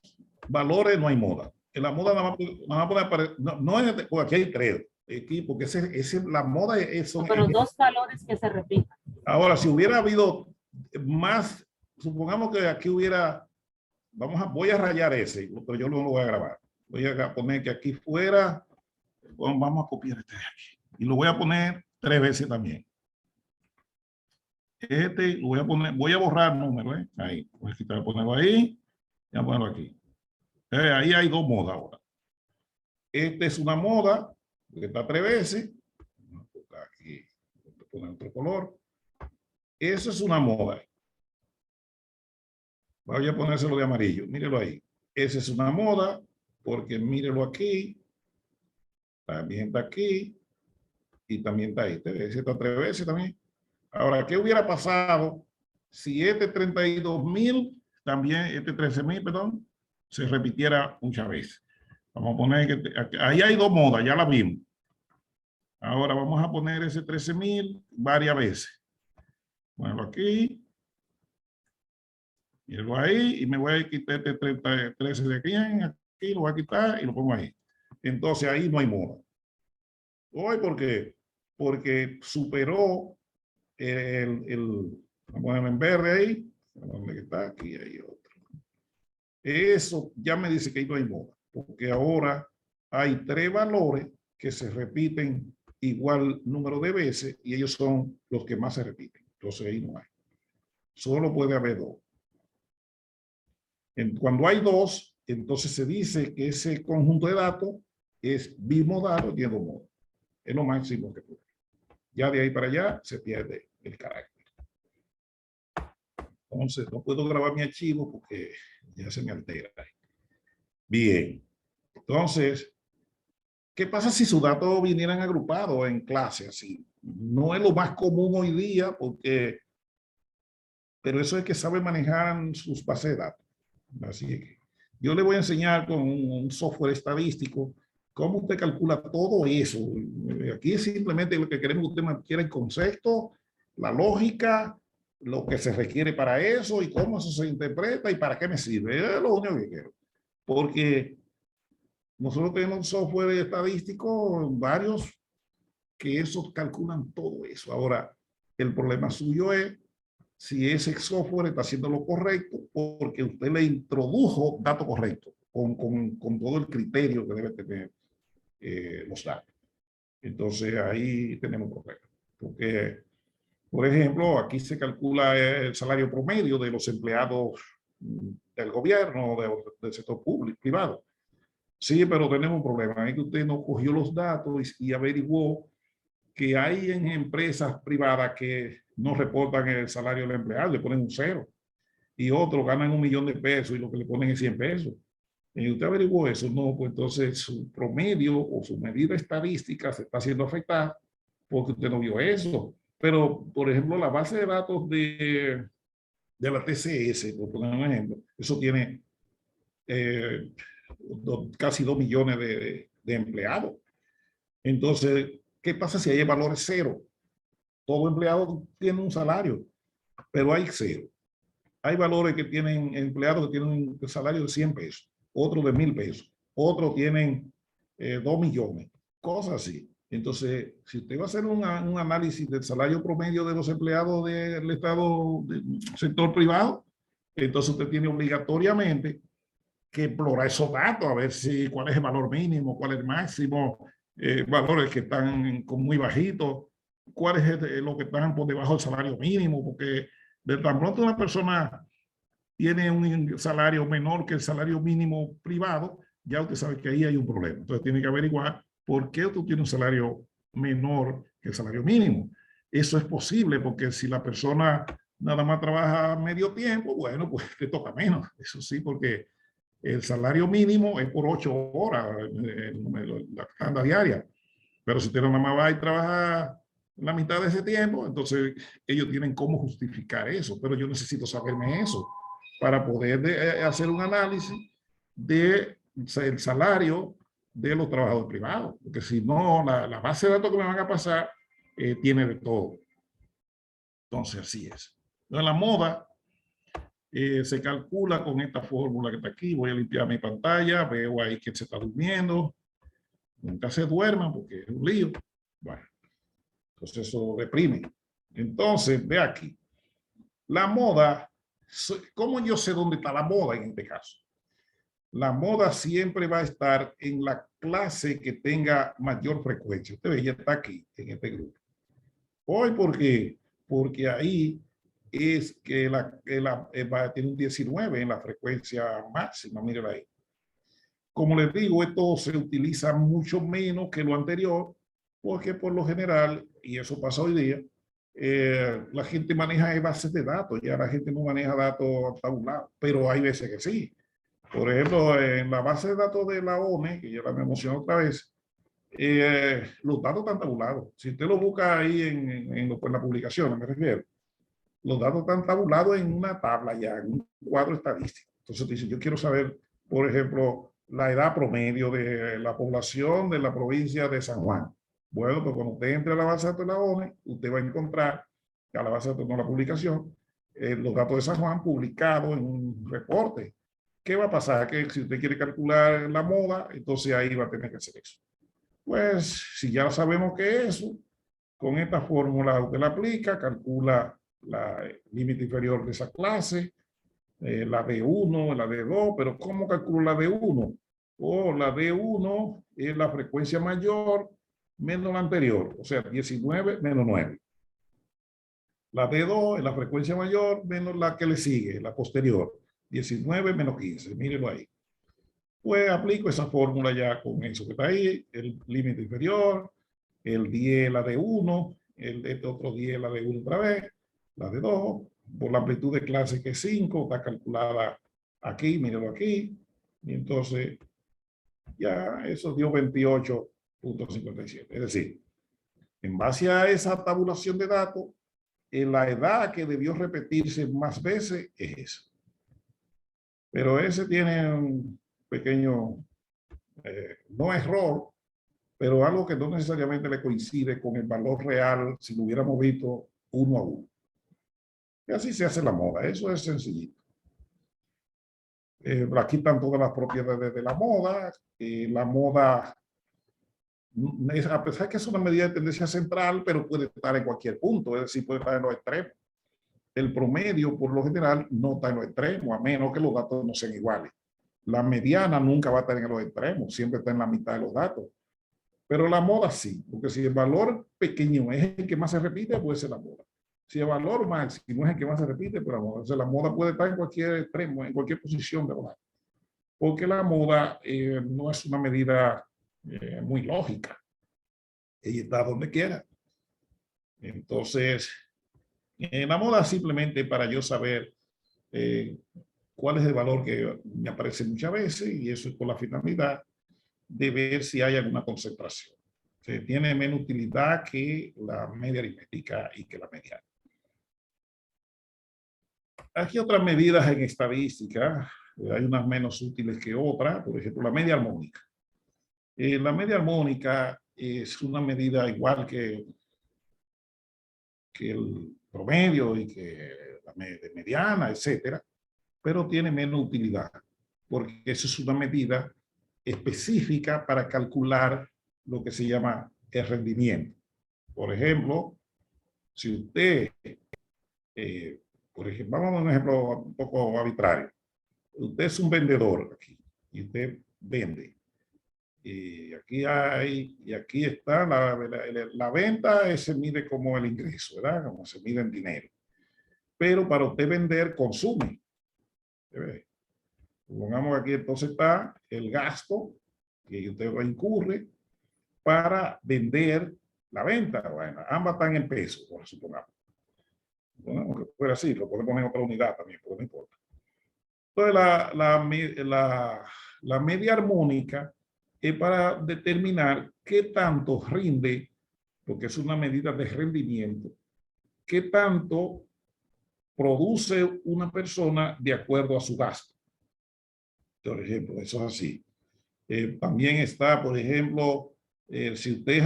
valores no hay moda. En la moda nada más puede aparecer, no es, aquí hay 3. aquí, porque la moda es, No, pero dos valores que se repitan. ahora, si hubiera habido más, supongamos que aquí hubiera, voy a rayar ese, pero yo no lo voy a grabar. Voy a poner que aquí fuera, bueno, vamos a copiar este de aquí. Y lo voy a poner 3 veces también. Este lo voy a poner, voy a borrar el número, ahí. Voy a quitar, ponerlo ahí, y a ponerlo aquí. Ahí hay 2 modas ahora. Esta es una moda, que está 3 veces. Vamos a tocar aquí, voy a poner otro color. Eso es una moda. Voy a ponérselo de amarillo, mírelo ahí. Esa es una moda, porque mírelo aquí, también está aquí, y también está ahí. Ese está 3 veces también. Ahora, ¿qué hubiera pasado si este 32.000, también este 13.000, perdón, se repitiera muchas veces? Vamos a poner que ahí hay 2 modas, ya la vimos. Ahora vamos a poner ese 13.000 varias veces. Ponlo aquí. Míralo ahí y me voy a quitar este 13 de aquí, lo voy a quitar y lo pongo ahí. Entonces ahí no hay moda. Hoy, ¿por qué? Porque superó vamos a ponerlo en verde ahí. ¿Dónde está? Aquí hay otro. Eso ya me dice que ahí no hay moda, porque ahora hay 3 valores que se repiten igual número de veces y ellos son los que más se repiten. Entonces ahí no hay. Solo puede haber 2. Cuando hay 2, entonces se dice que ese conjunto de datos es bimodal o dinomodal. Es lo máximo que puede. Ya de ahí para allá se pierde el carácter. Entonces no puedo grabar mi archivo porque ya se me altera. Bien. Entonces, ¿qué pasa si sus datos vinieran agrupados en clase así? No es lo más común hoy día porque, pero eso es que sabe manejar sus bases de datos. Así que yo le voy a enseñar con un software estadístico cómo usted calcula todo eso. Aquí simplemente lo que queremos que usted mantenga el concepto, la lógica, lo que se requiere para eso y cómo eso se interpreta y para qué me sirve. Es lo único que quiero. Porque nosotros tenemos software estadístico, varios, que esos calculan todo eso. Ahora, el problema suyo es si ese software está haciendo lo correcto porque usted le introdujo datos correctos con todo el criterio que debe tener los datos. Entonces ahí tenemos problemas. Porque, por ejemplo, aquí se calcula el salario promedio de los empleados del gobierno, del sector público, privado. Sí, pero tenemos un problema. Es que usted no cogió los datos y averiguó que hay en empresas privadas que no reportan el salario del empleado, le ponen un 0. Y otros ganan $1 millón y lo que le ponen es 100 pesos. Y usted averiguó eso, no, pues entonces su promedio o su medida estadística se está siendo afectada porque usted no vio eso. Pero, por ejemplo, la base de datos de la TCS, por poner un ejemplo, eso tiene casi 2 millones de empleados. Entonces, ¿qué pasa si hay valores 0? Todo empleado tiene un salario, pero hay 0. Hay valores que tienen empleados que tienen un salario de 100 pesos, otros de 1,000 pesos, otros tienen 2 millones, cosas así. Entonces, si usted va a hacer un análisis del salario promedio de los empleados del Estado, del sector privado, entonces usted tiene obligatoriamente que explorar esos datos, a ver cuál es el valor mínimo, cuál es el máximo, valores que están muy bajitos, cuál es lo que están por debajo del salario mínimo, porque de tan pronto una persona tiene un salario menor que el salario mínimo privado, ya usted sabe que ahí hay un problema. Entonces tiene que averiguar por qué usted tiene un salario menor que el salario mínimo. Eso es posible porque si la persona nada más trabaja medio tiempo, bueno, pues le toca menos. Eso sí, porque el salario mínimo es por 8 horas, la tanda diaria. Pero si usted nada más va y trabaja la mitad de ese tiempo, entonces ellos tienen cómo justificar eso. Pero yo necesito saberme eso para poder hacer un análisis del salario de los trabajadores privados. Porque si no, la base de datos que me van a pasar tiene de todo. Entonces, así es. Entonces, la moda se calcula con esta fórmula que está aquí. Voy a limpiar mi pantalla. Veo ahí que se está durmiendo. nunca se duerman porque es un lío. Bueno, entonces eso deprime. Entonces, ve aquí, la moda, ¿cómo yo sé dónde está la moda en este caso? La moda siempre va a estar en la clase que tenga mayor frecuencia. Usted ve, ya está aquí, en este grupo. Hoy, ¿por qué? Porque ahí es que va a tener un 19 en la frecuencia máxima, mírenla ahí. Como les digo, esto se utiliza mucho menos que lo anterior, porque por lo general, y eso pasa hoy día, la gente maneja bases de datos, ya la gente no maneja datos tabulados, pero hay veces que sí. Por ejemplo, en la base de datos de la ONE, que ya la mencioné otra vez, los datos están tabulados. Si usted lo busca ahí en la publicación, me refiero, los datos están tabulados en una tabla ya, en un cuadro estadístico. Entonces dice, yo quiero saber, por ejemplo, la edad promedio de la población de la provincia de San Juan. Bueno, pues cuando usted entre a la base de datos de la ONE, usted va a encontrar, a la base de datos de la publicación, los datos de San Juan publicados en un reporte. ¿Qué va a pasar? Que si usted quiere calcular la moda, entonces ahí va a tener que hacer eso. Pues si ya sabemos que eso, con esta fórmula usted la aplica, calcula el límite inferior de esa clase, la D1, la D2, pero ¿cómo calculo la D1? La D1 es la frecuencia mayor menos la anterior, o sea, 19 menos 9. La D2 es la frecuencia mayor menos la que le sigue, la posterior, 19 menos 15, mírenlo ahí. Pues aplico esa fórmula ya con eso que está ahí, el límite inferior, el 10 la D1, este otro 10 la D1 otra vez, la D2, por la amplitud de clase que es 5, está calculada aquí, mírenlo aquí, y entonces ya eso dio 28.57. Es decir, en base a esa tabulación de datos, la edad que debió repetirse más veces es esa. Pero ese tiene un pequeño, no error, pero algo que no necesariamente le coincide con el valor real si lo hubiéramos visto uno a uno. Y así se hace la moda, eso es sencillito. Aquí están todas las propiedades de la moda. La moda, a pesar que es una medida de tendencia central, pero puede estar en cualquier punto, es decir, puede estar en los extremos. El promedio, por lo general, no está en los extremos, a menos que los datos no sean iguales. La mediana nunca va a estar en los extremos, siempre está en la mitad de los datos. Pero la moda sí, porque si el valor pequeño es el que más se repite, puede ser la moda. Si el valor máximo es el que más se repite, pues la moda. O sea, la moda puede estar en cualquier extremo, en cualquier posición de los datos. Porque la moda no es una medida muy lógica. Ella está donde quiera. Entonces, la moda simplemente para yo saber cuál es el valor que me aparece muchas veces, y eso es con la finalidad de ver si hay alguna concentración. Tiene menos utilidad que la media aritmética y que la mediana. Aquí otras medidas en estadística, hay unas menos útiles que otras, por ejemplo, la media armónica. La media armónica es una medida igual que el promedio y que la mediana, etcétera, pero tiene menos utilidad, porque eso es una medida específica para calcular lo que se llama el rendimiento. Por ejemplo, si usted, por ejemplo, vamos a un ejemplo un poco arbitrario. Usted es un vendedor aquí y usted vende. Y aquí está la venta, se mide como el ingreso, ¿verdad? Como se mide en dinero. Pero para usted vender, consume. Pongamos aquí, entonces está el gasto que usted incurre para vender la venta. Bueno, ambas están en pesos, por supongamos. Bueno, que fuera así, lo podemos poner en otra unidad también, pero no importa. Entonces, la media armónica es para determinar qué tanto rinde, porque es una medida de rendimiento, qué tanto produce una persona de acuerdo a su gasto. Por ejemplo, eso es así. También está, por ejemplo, si usted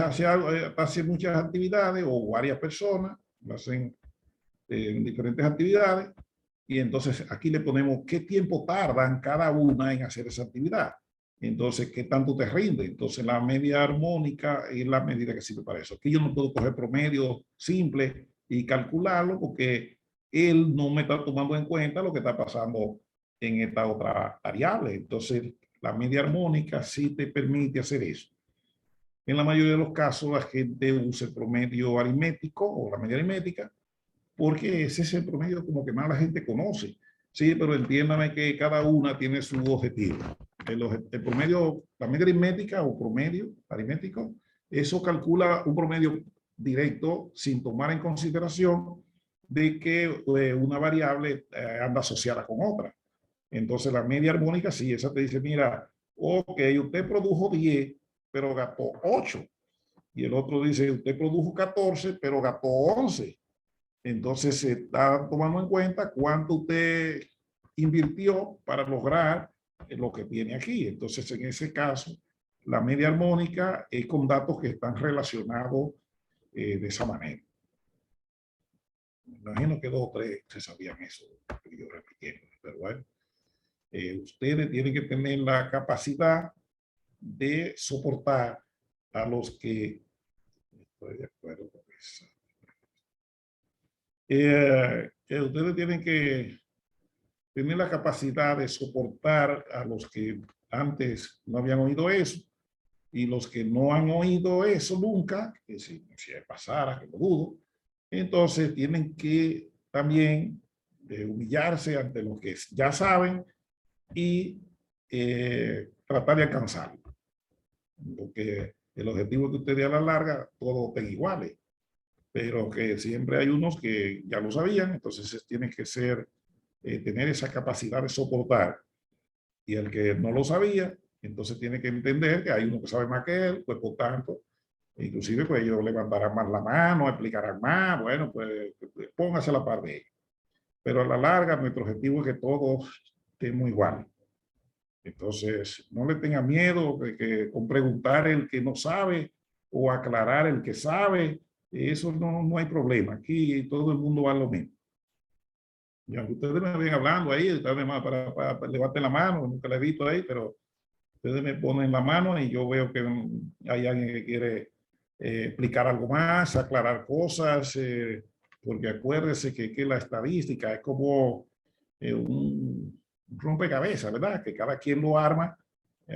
hace muchas actividades o varias personas hacen diferentes actividades, y entonces aquí le ponemos qué tiempo tardan cada una en hacer esa actividad. Entonces, ¿qué tanto te rinde? Entonces, la media armónica es la medida que sirve para eso. Aquí yo no puedo coger promedio simple y calcularlo porque él no me está tomando en cuenta lo que está pasando en esta otra variable. Entonces, la media armónica sí te permite hacer eso. En la mayoría de los casos, la gente usa el promedio aritmético o la media aritmética porque ese es el promedio como que más la gente conoce. Sí, pero entiéndame que cada una tiene su objetivo. El promedio, la media aritmética o promedio aritmético, eso calcula un promedio directo sin tomar en consideración de que una variable anda asociada con otra. Entonces la media armónica, sí, esa te dice, mira, ok, usted produjo 10, pero gastó 8. Y el otro dice, usted produjo 14, pero gastó 11. Entonces se está tomando en cuenta cuánto usted invirtió para lograr lo que tiene aquí. Entonces, en ese caso, la media armónica es con datos que están relacionados de esa manera. Me imagino que 2 o 3 se sabían eso, yo repitiendo, pero bueno, ustedes tienen que tener la capacidad de soportar a los que... Estoy de acuerdo con eso. Ustedes tienen que tener la capacidad de soportar a los que antes no habían oído eso y los que no han oído eso nunca, que si pasara, que lo dudo, entonces tienen que también humillarse ante los que ya saben y tratar de alcanzarlo. Porque el objetivo es que ustedes a la larga todos estén iguales, pero que siempre hay unos que ya lo sabían, entonces tienen que ser, tener esa capacidad de soportar. Y el que no lo sabía, entonces tiene que entender que hay uno que sabe más que él, pues por tanto, inclusive pues ellos levantarán más la mano, explicarán más, bueno, pues póngase a la par de ellos. Pero a la larga nuestro objetivo es que todos estemos iguales. Entonces, no le tenga miedo de que con preguntar el que no sabe o aclarar el que sabe, eso no hay problema. Aquí todo el mundo va a lo mismo. Y aunque ustedes me ven hablando ahí, ustedes para levantar la mano, nunca la he visto ahí, pero ustedes me ponen la mano y yo veo que hay alguien que quiere explicar algo más, aclarar cosas, porque acuérdese que la estadística es como un rompecabezas, ¿verdad? Que cada quien lo arma,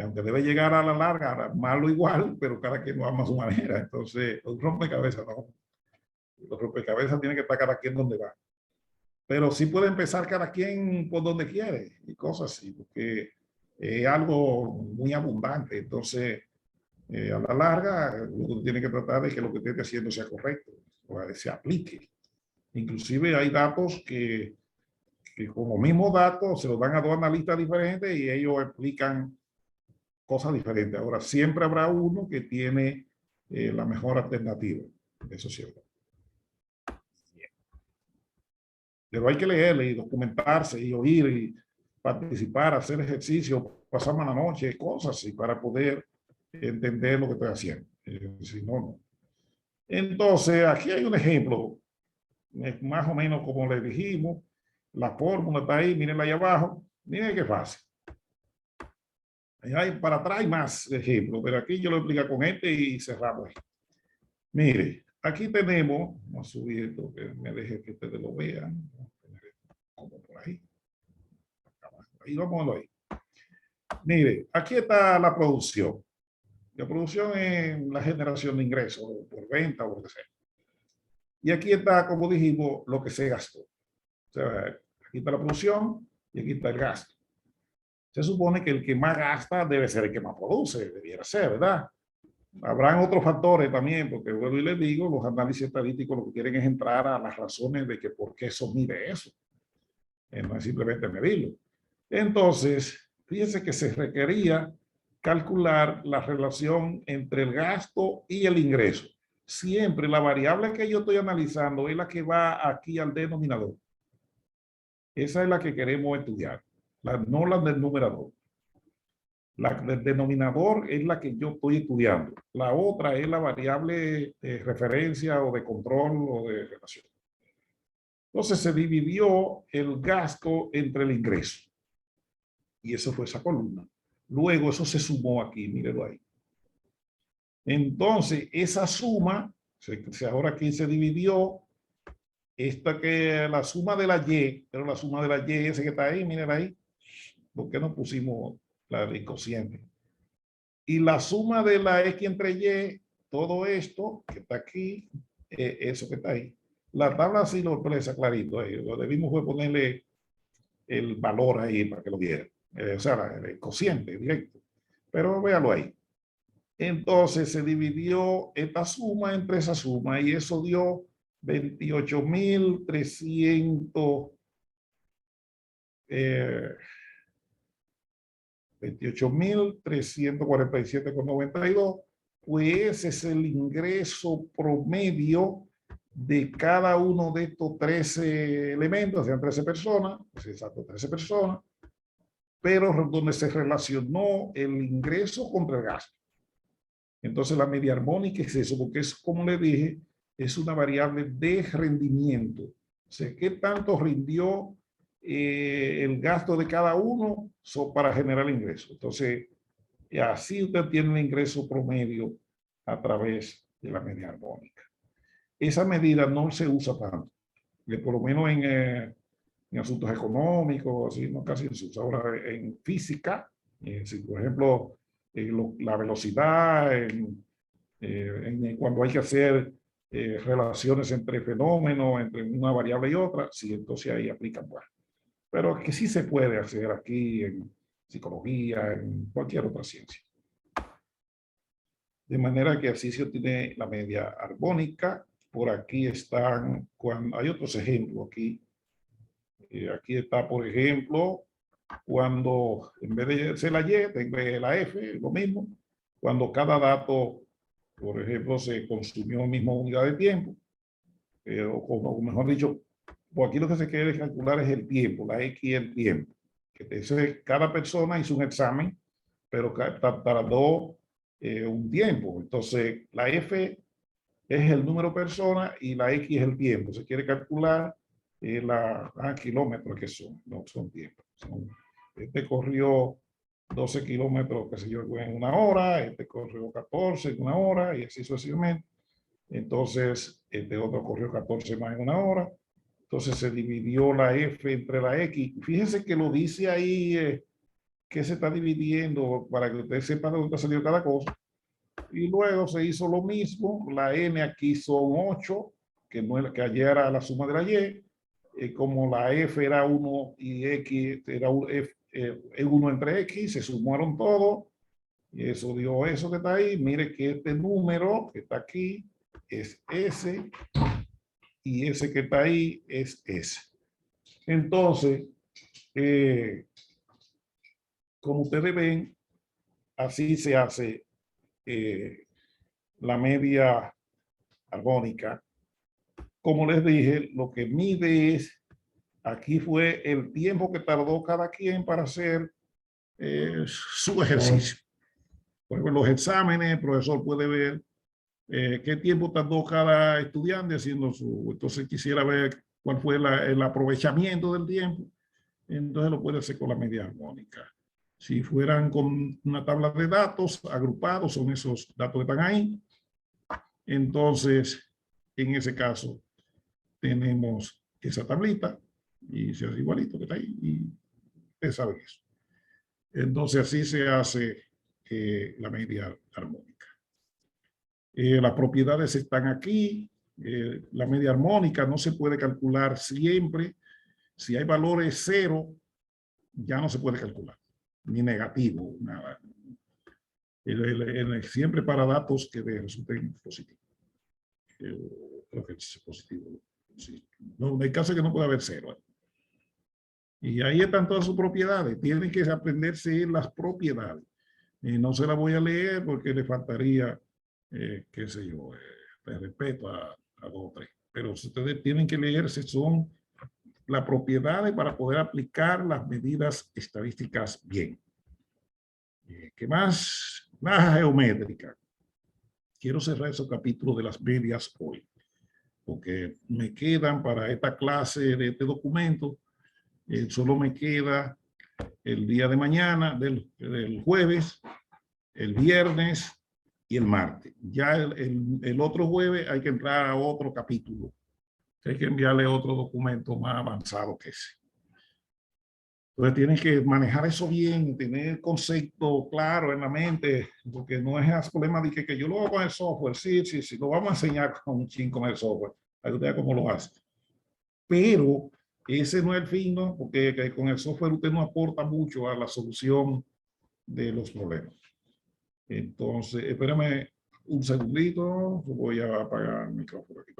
aunque debe llegar a la larga a armarlo igual, pero cada quien lo arma a su manera. Entonces, un rompecabezas, ¿no? Los rompecabezas tienen que estar cada quien donde va. Pero sí puede empezar cada quien por donde quiere y cosas así, porque es algo muy abundante. Entonces, a la larga, uno tiene que tratar de que lo que esté haciendo sea correcto, o se aplique. Inclusive hay datos que como mismo datos se los dan a 2 analistas diferentes y ellos explican cosas diferentes. Ahora, siempre habrá uno que tiene la mejor alternativa. Eso es cierto. Pero hay que leerle y documentarse y oír y participar, hacer ejercicio, pasar la noche, cosas así, para poder entender lo que estoy haciendo. Si no, no. Entonces, aquí hay un ejemplo, más o menos como le dijimos, la fórmula está ahí, mírenla ahí abajo, miren qué fácil. Ahí para atrás hay más ejemplos, pero aquí yo lo explico con este y cerramos. Mire, aquí tenemos, vamos a subir esto, que me deje que ustedes lo vean, como por ahí. Ahí vamos a ver ahí. Mire, aquí está la producción. La producción es la generación de ingresos por venta o lo que sea. Y aquí está, como dijimos, lo que se gastó. O sea, aquí está la producción y aquí está el gasto. Se supone que el que más gasta debe ser el que más produce, debiera ser, ¿verdad? Habrán otros factores también, porque vuelvo y les digo, los análisis estadísticos lo que quieren es entrar a las razones de que por qué eso mide eso. No es simplemente medirlo. Entonces, fíjense que se requería calcular la relación entre el gasto y el ingreso. Siempre la variable que yo estoy analizando es la que va aquí al denominador. Esa es la que queremos estudiar, no la del numerador. La del denominador es la que yo estoy estudiando. La otra es la variable de referencia o de control o de relación. Entonces se dividió el gasto entre el ingreso. Y eso fue esa columna. Luego eso se sumó aquí, mírenlo ahí. Entonces, esa suma, ahora aquí se dividió, esta que la suma de la Y, pero la suma de la Y, ese que está ahí, miren ahí, ¿por qué no pusimos el cociente? Y la suma de la X entre Y, todo esto que está aquí, eso que está ahí. La tabla sí lo expresa clarito ahí, lo debimos fue ponerle el valor ahí para que lo vieran, o sea, el cociente directo, pero véalo ahí. Entonces se dividió esta suma entre esa suma y eso dio 28.300, 28.347,92, pues ese es el ingreso promedio de cada uno de estos 13 elementos, sean 13 personas, pues exacto, 13 personas, pero donde se relacionó el ingreso contra el gasto. Entonces la media armónica es eso, porque es, como le dije, es una variable de rendimiento. O sea, ¿qué tanto rindió el gasto de cada uno para generar ingreso? Entonces, así usted tiene el ingreso promedio a través de la media armónica. Esa medida no se usa tanto, por lo menos en asuntos económicos, así, no casi se usa. Ahora en física, si por ejemplo, la velocidad, cuando hay que hacer relaciones entre fenómenos, entre una variable y otra, sí, entonces ahí aplican más. Pero que sí se puede hacer aquí en psicología, en cualquier otra ciencia. De manera que así se obtiene la media armónica. Por aquí están, hay otros ejemplos aquí. Aquí está, por ejemplo, cuando en vez de ser la Y, tengo la F, lo mismo. Cuando cada dato, por ejemplo, se consumió en la misma unidad de tiempo, o mejor dicho, pues aquí lo que se quiere calcular es el tiempo, la X y el tiempo. Entonces, cada persona hizo un examen, pero tardó un tiempo. Entonces, la F es el número de personas y la X es el tiempo. Se quiere calcular kilómetros que son, no son tiempos. Este corrió 12 kilómetros, qué sé yo, en una hora, este corrió 14 en una hora y así sucesivamente. Entonces, este otro corrió 14 más en una hora. Entonces se dividió la F entre la X. Fíjense que lo dice ahí que se está dividiendo para que usted sepa de dónde salió cada cosa. Y luego se hizo lo mismo. La N aquí son 8, que no es que ayer era la suma de la Y. Como la F era 1 y X era 1 entre X, se sumaron todos. Y eso dio eso que está ahí. Mire que este número que está aquí es S. Y ese que está ahí es S. Entonces, como ustedes ven, así se hace la media armónica. Como les dije, lo que mide es, aquí fue el tiempo que tardó cada quien para hacer su ejercicio. Por ejemplo, los exámenes, el profesor puede ver qué tiempo tardó cada estudiante haciendo su. Entonces quisiera ver cuál fue el aprovechamiento del tiempo. Entonces lo puede hacer con la media armónica. Si fueran con una tabla de datos agrupados, son esos datos que están ahí. Entonces, en ese caso, tenemos esa tablita y se hace igualito que está ahí. Y ustedes saben eso. Entonces, así se hace la media armónica. Las propiedades están aquí. La media armónica no se puede calcular siempre. Si hay valores 0, ya no se puede calcular, ni negativo, nada. Siempre para datos que resulten positivos. Creo que es positivo. Sí. No, hay casos que no puede haber 0. Y ahí están todas sus propiedades. Tienen que aprenderse las propiedades. Y no se las voy a leer porque le faltaría, qué sé yo, de respeto a 2 o 3. Pero ustedes tienen que leerse, son las propiedades para poder aplicar las medidas estadísticas bien. ¿Qué más? La geométrica. Quiero cerrar esos capítulos de las medias hoy, porque me quedan para esta clase de este documento, solo me queda el día de mañana, del jueves, el viernes y el martes. Ya el otro jueves hay que entrar a otro capítulo. Hay que enviarle otro documento más avanzado que ese. Entonces tienes que manejar eso bien, tener el concepto claro en la mente, porque no es el problema de que yo lo hago con el software. Sí, lo vamos a enseñar con un chin con el software. Ahí usted ve cómo lo hace. Pero ese no es el fin, ¿no? Porque con el software usted no aporta mucho a la solución de los problemas. Entonces, espérame un segundito, voy a apagar el micrófono aquí.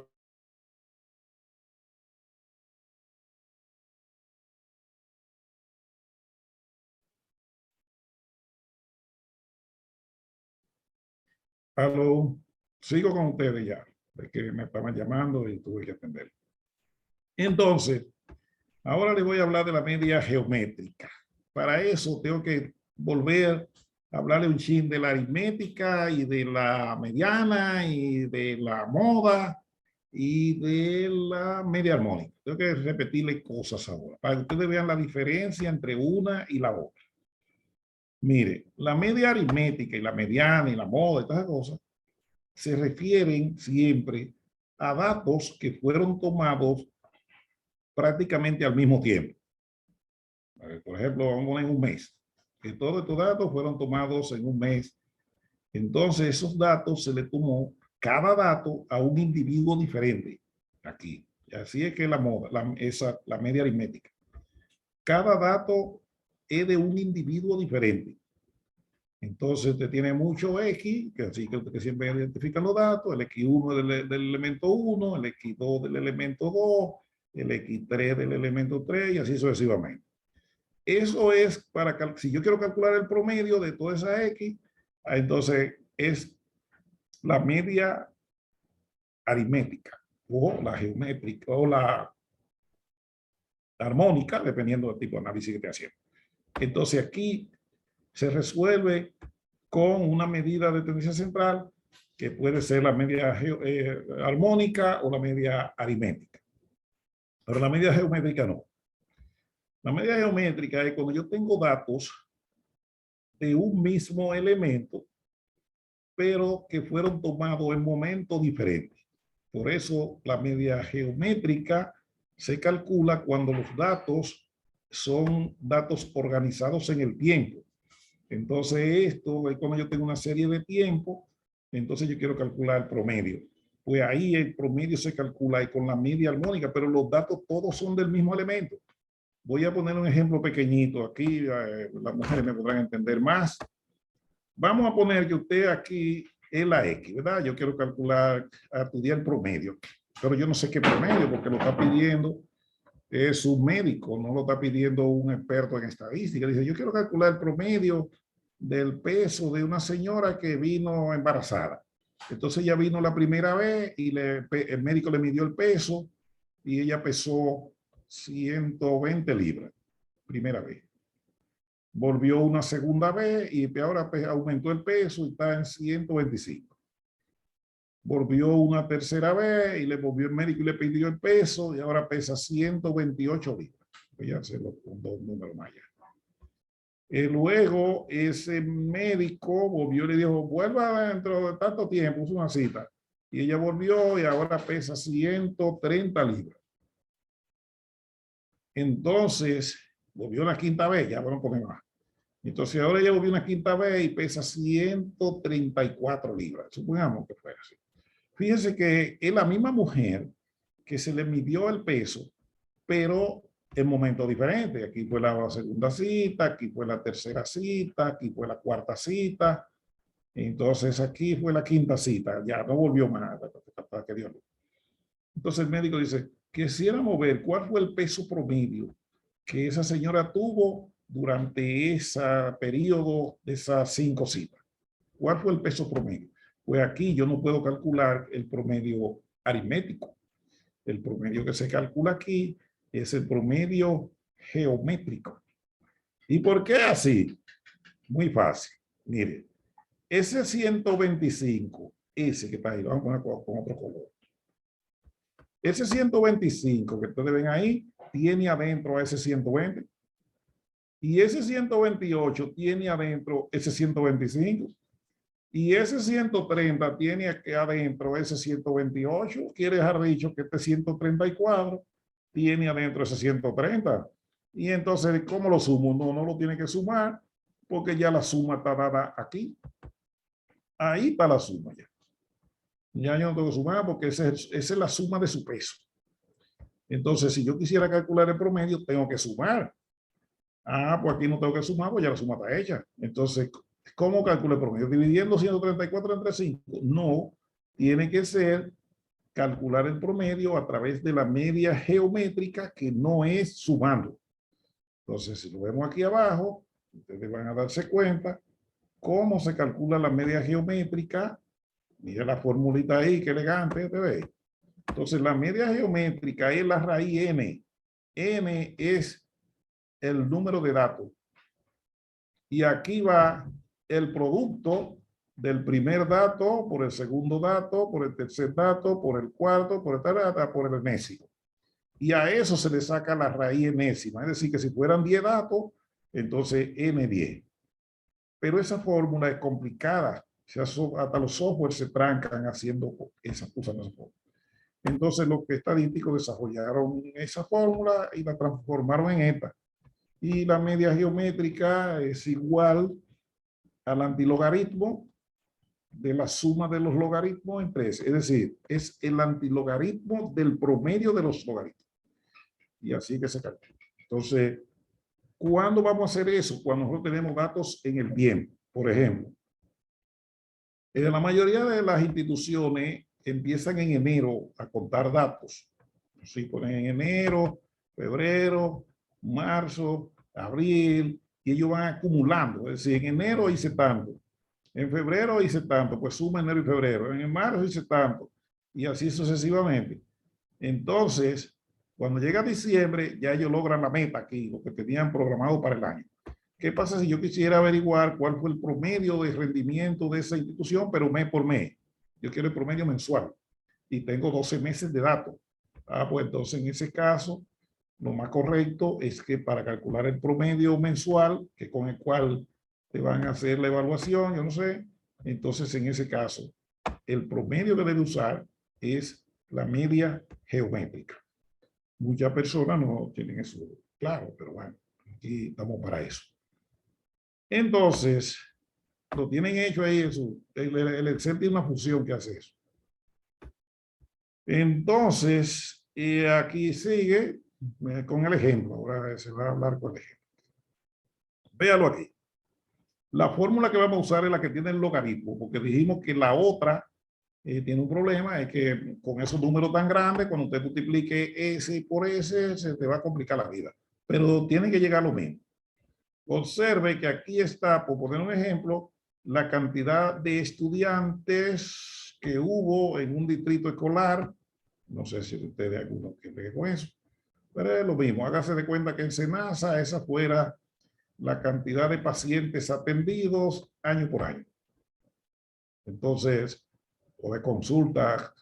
Aló, sigo con ustedes ya, de que me estaban llamando y tuve que atender. Entonces, ahora les voy a hablar de la media geométrica. Para eso tengo que volver a hablarle un chin de la aritmética y de la mediana y de la moda y de la media armónica. Tengo que repetirle cosas ahora para que ustedes vean la diferencia entre una y la otra. Mire, la media aritmética y la mediana y la moda y todas esas cosas se refieren siempre a datos que fueron tomados prácticamente al mismo tiempo. Por ejemplo, vamos a poner un mes. Que todos estos datos fueron tomados en un mes. Entonces, esos datos se le tomó cada dato a un individuo diferente. Aquí. Y así es que la moda, la media aritmética. Cada dato es de un individuo diferente. Entonces, usted tiene mucho X, que así que siempre identifica los datos, el X1 del elemento 1, el X2 del elemento 2, el X3 del elemento 3 y así sucesivamente. Eso es para, si yo quiero calcular el promedio de toda esa X, entonces es la media aritmética o la geométrica o la armónica, dependiendo del tipo de análisis que esté haciendo. Entonces aquí se resuelve con una medida de tendencia central que puede ser la media armónica o la media aritmética. Pero la media geométrica no. La media geométrica es cuando yo tengo datos de un mismo elemento, pero que fueron tomados en momentos diferentes. Por eso la media geométrica se calcula cuando los datos son datos organizados en el tiempo. Entonces esto es cuando yo tengo una serie de tiempo, entonces yo quiero calcular el promedio. Pues ahí el promedio se calcula ahí con la media armónica, pero los datos todos son del mismo elemento. Voy a poner un ejemplo pequeñito aquí, las mujeres me podrán entender más. Vamos a poner que usted aquí es la X, ¿verdad? Yo quiero calcular, estudiar el promedio, pero yo no sé qué promedio, porque lo está pidiendo es un médico, no lo está pidiendo un experto en estadística. Dice, yo quiero calcular el promedio del peso de una señora que vino embarazada. Entonces ella vino la primera vez y el médico le midió el peso y ella pesó 120 libras, primera vez. Volvió una segunda vez y ahora aumentó el peso y está en 125. Volvió una tercera vez y le volvió el médico y le pidió el peso y ahora pesa 128 libras. Voy a hacerlo con dos números más allá. Luego ese médico volvió y le dijo, vuelva dentro de tanto tiempo, puso una cita. Y ella volvió y ahora pesa 130 libras. Entonces, volvió la quinta vez, ya vamos a poner más. Entonces ahora ella volvió una quinta vez y pesa 134 libras. Supongamos que fuera así. Fíjense que es la misma mujer que se le midió el peso, pero en momentos diferentes. Aquí fue la segunda cita, aquí fue la tercera cita, aquí fue la cuarta cita. Entonces aquí fue la quinta cita. Ya no volvió más. Para que Dios. Entonces el médico dice, quisiéramos ver cuál fue el peso promedio que esa señora tuvo durante ese periodo de esas 5 citas. ¿Cuál fue el peso promedio? Pues aquí yo no puedo calcular el promedio aritmético. El promedio que se calcula aquí es el promedio geométrico. ¿Y por qué así? Muy fácil. Mire, ese 125, ese que está ahí, lo vamos a poner con otro color. Ese 125 que ustedes ven ahí, tiene adentro a ese 120. Y ese 128 tiene adentro ese 125. Y ese 130 tiene aquí adentro ese 128. Quiere dejar dicho que este 134 tiene adentro ese 130. Y entonces, ¿cómo lo sumo? No lo tiene que sumar porque ya la suma está dada aquí. Ahí está la suma ya. Ya yo no tengo que sumar porque esa es la suma de su peso. Entonces, si yo quisiera calcular el promedio, tengo que sumar. Ah, pues aquí no tengo que sumar, pues ya la suma está hecha. Entonces, ¿cómo calculo el promedio? ¿Dividiendo 134 entre 5? No, tiene que ser calcular el promedio a través de la media geométrica, que no es sumando. Entonces, si lo vemos aquí abajo, ustedes van a darse cuenta cómo se calcula la media geométrica. Mira la formulita ahí, qué elegante, ¿te ves? Entonces, la media geométrica es la raíz n. N es el número de datos. Y aquí va el producto del primer dato, por el segundo dato, por el tercer dato, por el cuarto, por el tal, por el enésimo. Y a eso se le saca la raíz enésima. Es decir, que si fueran 10 datos, entonces n10. Pero esa fórmula es complicada. Hasta los softwares se trancan haciendo esa cosa. Entonces los estadísticos desarrollaron esa fórmula y la transformaron en esta. Y la media geométrica es igual al antilogaritmo de la suma de los logaritmos entre ese. Es decir, es el antilogaritmo del promedio de los logaritmos. Y así que se calcula. Entonces, ¿cuándo vamos a hacer eso? Cuando nosotros tenemos datos en el tiempo. Por ejemplo, la mayoría de las instituciones empiezan en enero a contar datos. Si ponen en enero, febrero, marzo, abril, y ellos van acumulando. Es decir, en enero hice tanto, en febrero hice tanto, pues suma enero y febrero, en marzo hice tanto, y así sucesivamente. Entonces, cuando llega diciembre, ya ellos logran la meta aquí, lo que tenían programado para el año. ¿Qué pasa si yo quisiera averiguar cuál fue el promedio de rendimiento de esa institución, pero mes por mes? Yo quiero el promedio mensual y tengo 12 meses de datos. Ah, pues entonces en ese caso, lo más correcto es que para calcular el promedio mensual, que con el cual te van a hacer la evaluación, yo no sé, entonces en ese caso, el promedio que debe usar es la media geométrica. Muchas personas no tienen eso claro, pero bueno, aquí estamos para eso. Entonces, lo tienen hecho ahí, eso. El Excel tiene una función que hace eso. Entonces, aquí sigue con el ejemplo. Ahora se va a hablar con el ejemplo. Véalo aquí. La fórmula que vamos a usar es la que tiene el logaritmo, porque dijimos que la otra tiene un problema, es que con esos números tan grandes, cuando usted multiplique S por S, se te va a complicar la vida. Pero tiene que llegar a lo mismo. Observe que aquí está, por poner un ejemplo, la cantidad de estudiantes que hubo en un distrito escolar. No sé si ustedes alguno que ve con eso, pero es lo mismo. Hágase de cuenta que en Senasa esa fuera la cantidad de pacientes atendidos año por año. Entonces, o de consulta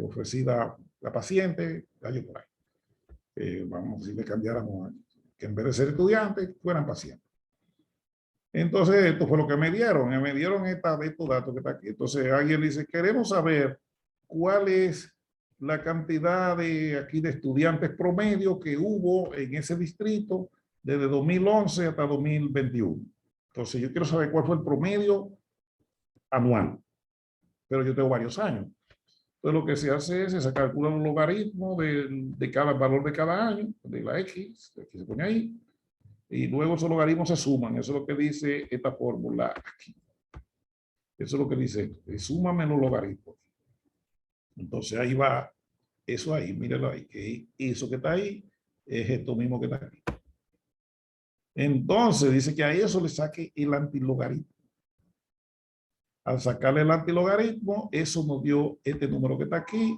ofrecida a paciente año por año. Vamos, si le cambiáramos año, que en vez de ser estudiantes, fueran pacientes. Entonces, esto fue lo que me dieron. Me dieron estos datos que está aquí. Entonces, alguien dice, queremos saber cuál es la cantidad de aquí de estudiantes promedio que hubo en ese distrito desde 2011 hasta 2021. Entonces, yo quiero saber cuál fue el promedio anual. Pero yo tengo varios años. Entonces, lo que se hace es, se calcula un logaritmo de cada valor de cada año, de la X, que se pone ahí, y luego esos logaritmos se suman. Eso es lo que dice esta fórmula aquí. Eso es lo que dice, súmame los logaritmos. Entonces, ahí va, eso ahí, míralo ahí, que eso que está ahí es esto mismo que está aquí. Entonces, dice que a eso le saque el antilogaritmo. Al sacarle el antilogaritmo, eso nos dio este número que está aquí,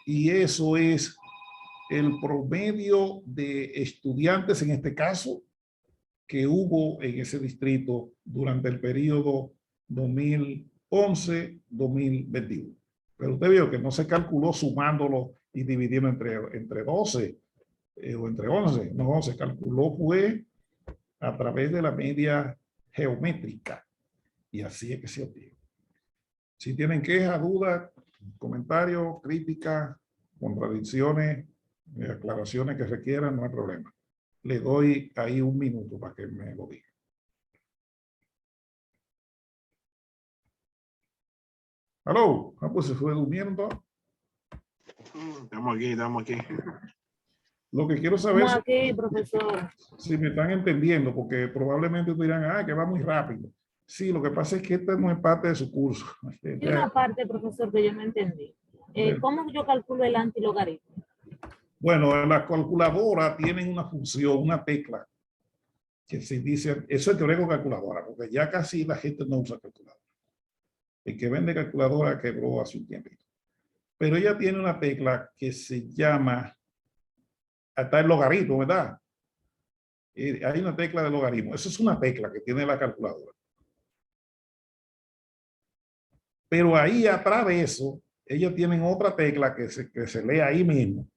y eso es el promedio de estudiantes, en este caso, que hubo en ese distrito durante el periodo 2011-2021. Pero usted vio que no se calculó sumándolo y dividiendo entre 12 o entre 11. No, se calculó fue a través de la media geométrica. Y así es que se obtiene. Si tienen quejas, dudas, comentarios, críticas, contradicciones, aclaraciones que requieran, no hay problema. Le doy ahí un minuto para que me lo diga. ¿Aló? Ah, pues se fue durmiendo. Estamos aquí. Lo que quiero saber Estamos es aquí, profesor. si me están entendiendo, porque probablemente dirán, ah, que va muy rápido. Sí, lo que pasa es que esta no es parte de su curso. Y una parte, profesor, que yo no entendí. ¿Cómo yo calculo el antilogaritmo? Bueno, la calculadora tiene una función, una tecla, que se dice, eso es teórico calculadora, porque ya casi la gente no usa calculadora. El que vende calculadora quebró hace un tiempo. Pero ella tiene una tecla que se llama, hasta el logaritmo, ¿verdad? Hay una tecla de logaritmo. Eso es una tecla que tiene la calculadora. Pero ahí atrás de eso, ellos tienen otra tecla que se lee ahí mismo.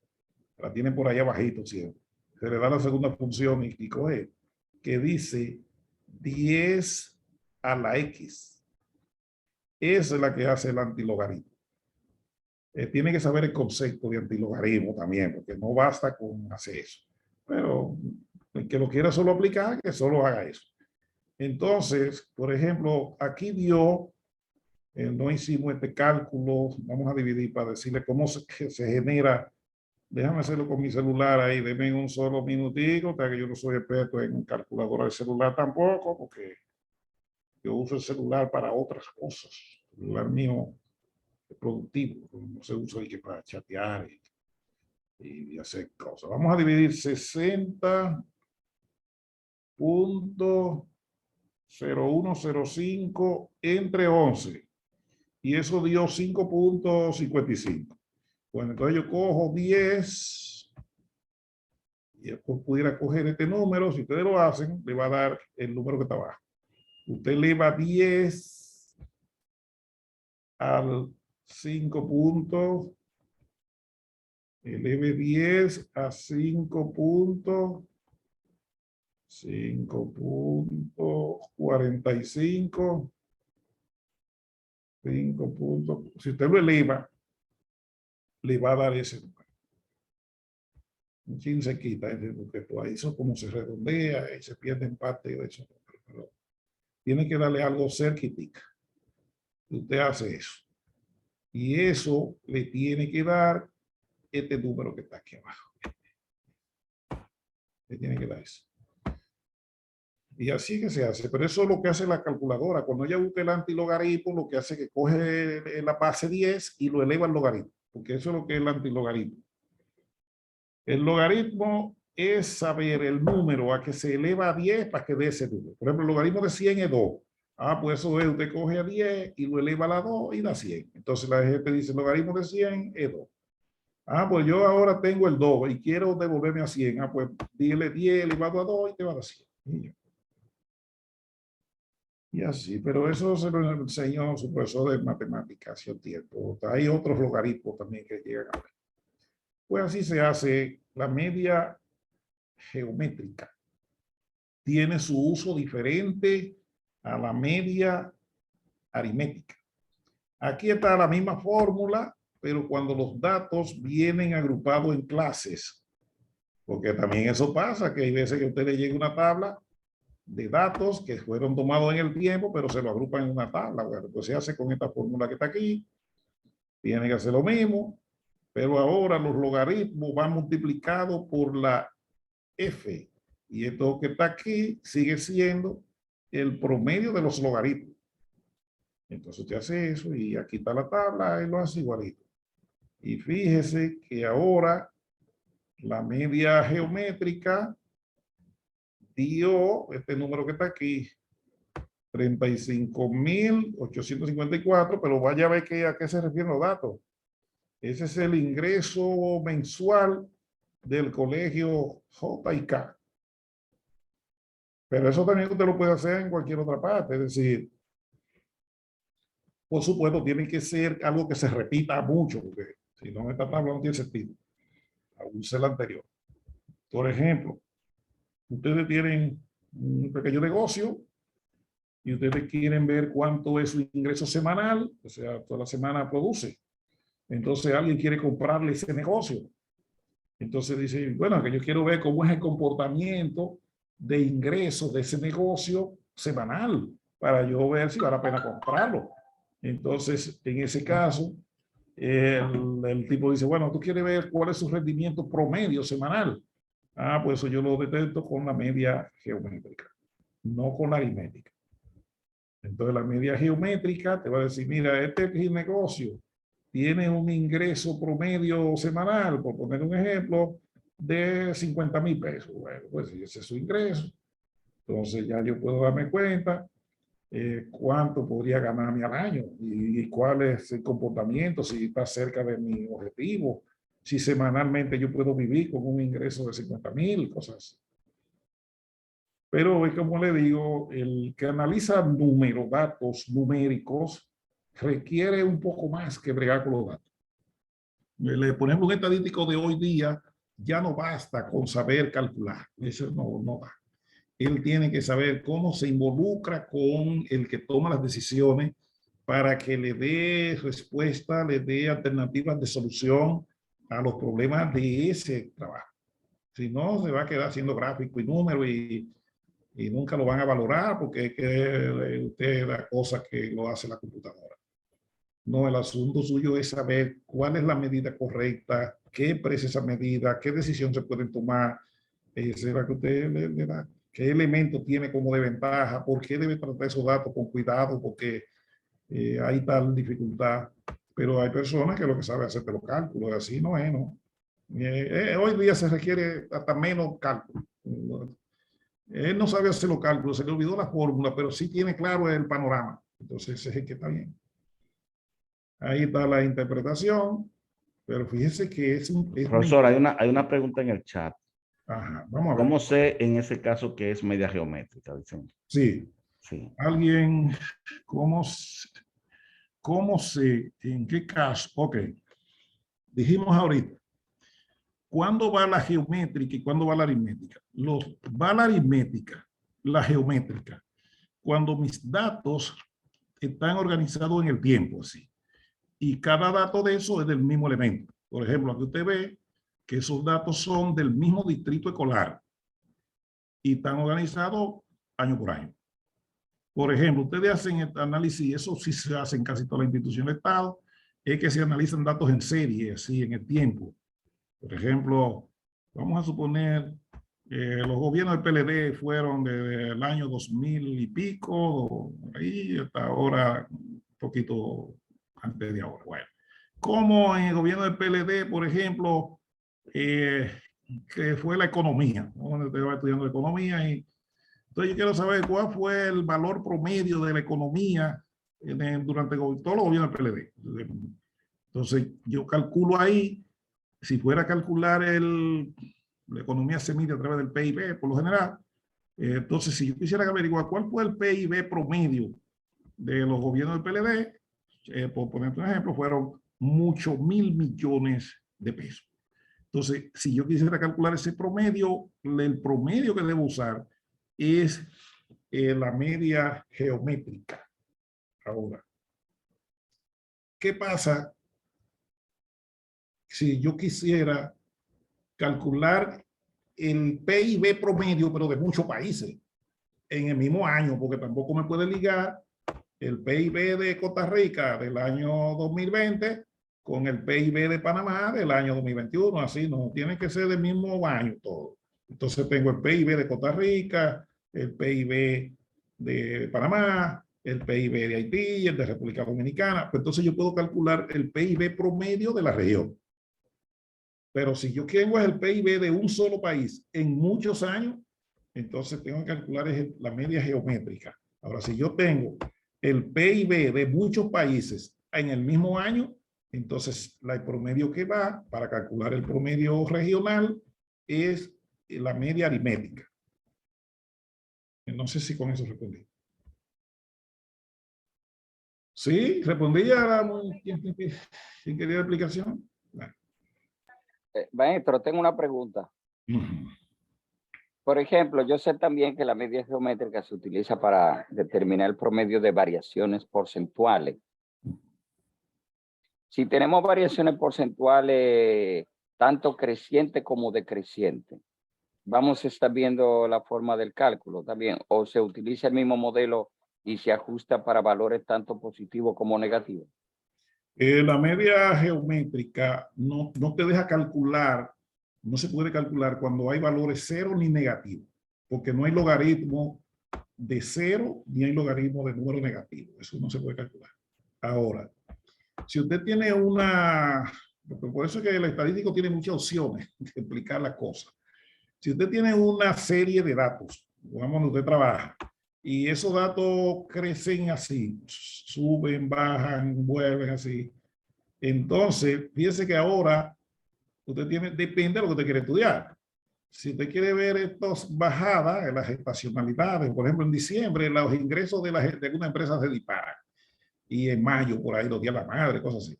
La tienen por ahí abajito siempre. Se le da la segunda función y coge, que dice 10 a la X. Esa es la que hace el antilogaritmo. Tiene que saber el concepto de antilogaritmo también, porque no basta con hacer eso. Pero el que lo quiera solo aplicar, que solo haga eso. Entonces, por ejemplo, aquí dio, no hicimos este cálculo, vamos a dividir para decirle cómo se genera. Déjame hacerlo con mi celular ahí, denme un solo minutico, que yo no soy experto en calculadora de celular tampoco, porque yo uso el celular para otras cosas. El celular mío es productivo, no se usa para chatear y hacer cosas. Vamos a dividir 60.0105 entre 11. Y eso dio 5.55. Bueno, entonces yo cojo 10 y después pudiera coger este número. Si ustedes lo hacen, le va a dar el número que está abajo. Usted eleva 10 al 5 puntos. Eleve 10 a 5.45. 5 puntos. Si usted lo eleva, le va a dar ese número. Un chin se quita, porque por ahí eso como se redondea y se pierde en parte de eso. Pero tiene que darle algo cerquitica. Usted hace eso. Y eso le tiene que dar este número que está aquí abajo. Le tiene que dar eso. Y así que se hace. Pero eso es lo que hace la calculadora. Cuando ella busca el antilogaritmo, lo que hace es que coge la base 10 y lo eleva al logaritmo. Porque eso es lo que es el antilogaritmo. El logaritmo es saber el número a que se eleva a 10 para que dé ese número. Por ejemplo, el logaritmo de 100 es 2. Ah, pues eso es, usted coge a 10 y lo eleva a la 2 y da 100. Entonces la gente dice, el logaritmo de 100 es 2. Ah, pues yo ahora tengo el 2 y quiero devolverme a 100. Ah, pues dile 10 elevado a 2 y te va a dar 100. Y así, pero eso se lo enseñó su profesor de matemáticas hace un tiempo. Hay otros logaritmos también que llegan a ver. Pues así se hace. La media geométrica tiene su uso diferente a la media aritmética. Aquí está la misma fórmula, pero cuando los datos vienen agrupados en clases, porque también eso pasa, que hay veces que a usted le llega una tabla de datos que fueron tomados en el tiempo, pero se lo agrupan en una tabla. Bueno, pues se hace con esta fórmula que está aquí. Tiene que hacer lo mismo, pero ahora los logaritmos van multiplicados por la f. Y esto que está aquí sigue siendo el promedio de los logaritmos. Entonces usted hace eso y aquí está la tabla y lo hace igualito. Y fíjese que ahora la media geométrica dio este número que está aquí, 35.854, pero vaya a ver a qué se refieren los datos. Ese es el ingreso mensual del colegio J&K. Pero eso también usted lo puede hacer en cualquier otra parte. Es decir, por supuesto, tiene que ser algo que se repita mucho, porque si no, esta tabla no tiene sentido. Aún sea la anterior. Por ejemplo, ustedes tienen un pequeño negocio y ustedes quieren ver cuánto es su ingreso semanal, o sea, toda la semana produce. Entonces alguien quiere comprarle ese negocio. Entonces dice, bueno, que yo quiero ver cómo es el comportamiento de ingresos de ese negocio semanal para yo ver si vale la pena comprarlo. Entonces, en ese caso, el tipo dice, bueno, tú quieres ver cuál es su rendimiento promedio semanal. Ah, pues eso yo lo detecto con la media geométrica, no con la aritmética. Entonces, la media geométrica te va a decir, mira, este negocio tiene un ingreso promedio semanal, por poner un ejemplo, de 50,000 pesos. Bueno, pues ese es su ingreso. Entonces ya yo puedo darme cuenta cuánto podría ganarme al año y cuál es el comportamiento, si está cerca de mi objetivo, si semanalmente yo puedo vivir con un ingreso de 50,000, cosas así. Pero como le digo, el que analiza números, datos numéricos, requiere un poco más que bregar con los datos. Le ponemos un estadístico de hoy día, ya no basta con saber calcular, eso no va. Él tiene que saber cómo se involucra con el que toma las decisiones para que le dé respuesta, le dé alternativas de solución a los problemas de ese trabajo. Si no, se va a quedar haciendo gráfico y número y nunca lo van a valorar porque es que usted da cosas que lo hace la computadora. No, el asunto suyo es saber cuál es la medida correcta, qué precia esa medida, qué decisión se pueden tomar, será que usted le da, qué elemento tiene como de ventaja, por qué debe tratar esos datos con cuidado, porque hay tal dificultad. Pero hay personas que lo que saben hacer los cálculos, así no es, ¿no? Hoy día se requiere hasta menos cálculo. Él no sabe hacer los cálculos, se le olvidó la fórmula, pero sí tiene claro el panorama. Entonces ese es el que está bien. Ahí está la interpretación, pero fíjese que es un... Profesor, hay una pregunta en el chat. Ajá, vamos a ver. ¿Cómo sé en ese caso que es media geométrica? Dicen. Sí. Sí. Alguien, ¿cómo sé? ¿En qué caso? Ok. Dijimos ahorita, ¿cuándo va la geométrica y cuándo va la aritmética? Va la aritmética, la geométrica, cuando mis datos están organizados en el tiempo, así. Y cada dato de eso es del mismo elemento. Por ejemplo, aquí usted ve que esos datos son del mismo distrito escolar y están organizados año por año. Por ejemplo, ustedes hacen el análisis, eso sí se hace en casi toda la institución de Estado, es que se analizan datos en serie, así en el tiempo. Por ejemplo, vamos a suponer los gobiernos del PLD fueron desde el año 2000 y pico, ahí hasta ahora, un poquito antes de ahora. Bueno, como en el gobierno del PLD, por ejemplo, que fue la economía, ¿no? Yo estaba estudiando economía y entonces yo quiero saber cuál fue el valor promedio de la economía durante todos los gobiernos del PLD. Entonces yo calculo ahí, si fuera a calcular la economía se mide a través del PIB por lo general, entonces si yo quisiera averiguar cuál fue el PIB promedio de los gobiernos del PLD, por poner un ejemplo, fueron muchos mil millones de pesos. Entonces, si yo quisiera calcular ese promedio, el promedio que debo usar es la media geométrica. Ahora, ¿qué pasa si yo quisiera calcular el PIB promedio, pero de muchos países, en el mismo año? Porque tampoco me puede ligar el PIB de Costa Rica del año 2020 con el PIB de Panamá del año 2021, así no, tiene que ser del mismo año todo. Entonces tengo el PIB de Costa Rica, el PIB de Panamá, el PIB de Haití, el de República Dominicana, pues entonces yo puedo calcular el PIB promedio de la región. Pero si yo quiero el PIB de un solo país en muchos años, entonces tengo que calcular la media geométrica. Ahora, si yo tengo el PIB de muchos países en el mismo año, entonces el promedio que va para calcular el promedio regional es la media aritmética. No sé si con eso respondí. ¿Sí? ¿Respondí a la sin querida explicación? Bueno. Maestro, tengo una pregunta. Por ejemplo, yo sé también que la media geométrica se utiliza para determinar el promedio de variaciones porcentuales. Si tenemos variaciones porcentuales tanto creciente como decreciente, vamos a estar viendo la forma del cálculo también, o se utiliza el mismo modelo y se ajusta para valores tanto positivos como negativos. La media geométrica no te deja calcular, no se puede calcular cuando hay valores cero ni negativos, porque no hay logaritmo de cero ni hay logaritmo de número negativo. Eso no se puede calcular. Ahora, si usted tiene por eso es que el estadístico tiene muchas opciones de explicar la cosa. Si usted tiene una serie de datos, digamos donde usted trabaja, y esos datos crecen así, suben, bajan, vuelven así. Entonces, fíjese que ahora usted depende de lo que usted quiere estudiar. Si usted quiere ver estas bajadas en las estacionalidades, por ejemplo, en diciembre los ingresos de una empresa se disparan. Y en mayo, por ahí, los días de la madre, cosas así.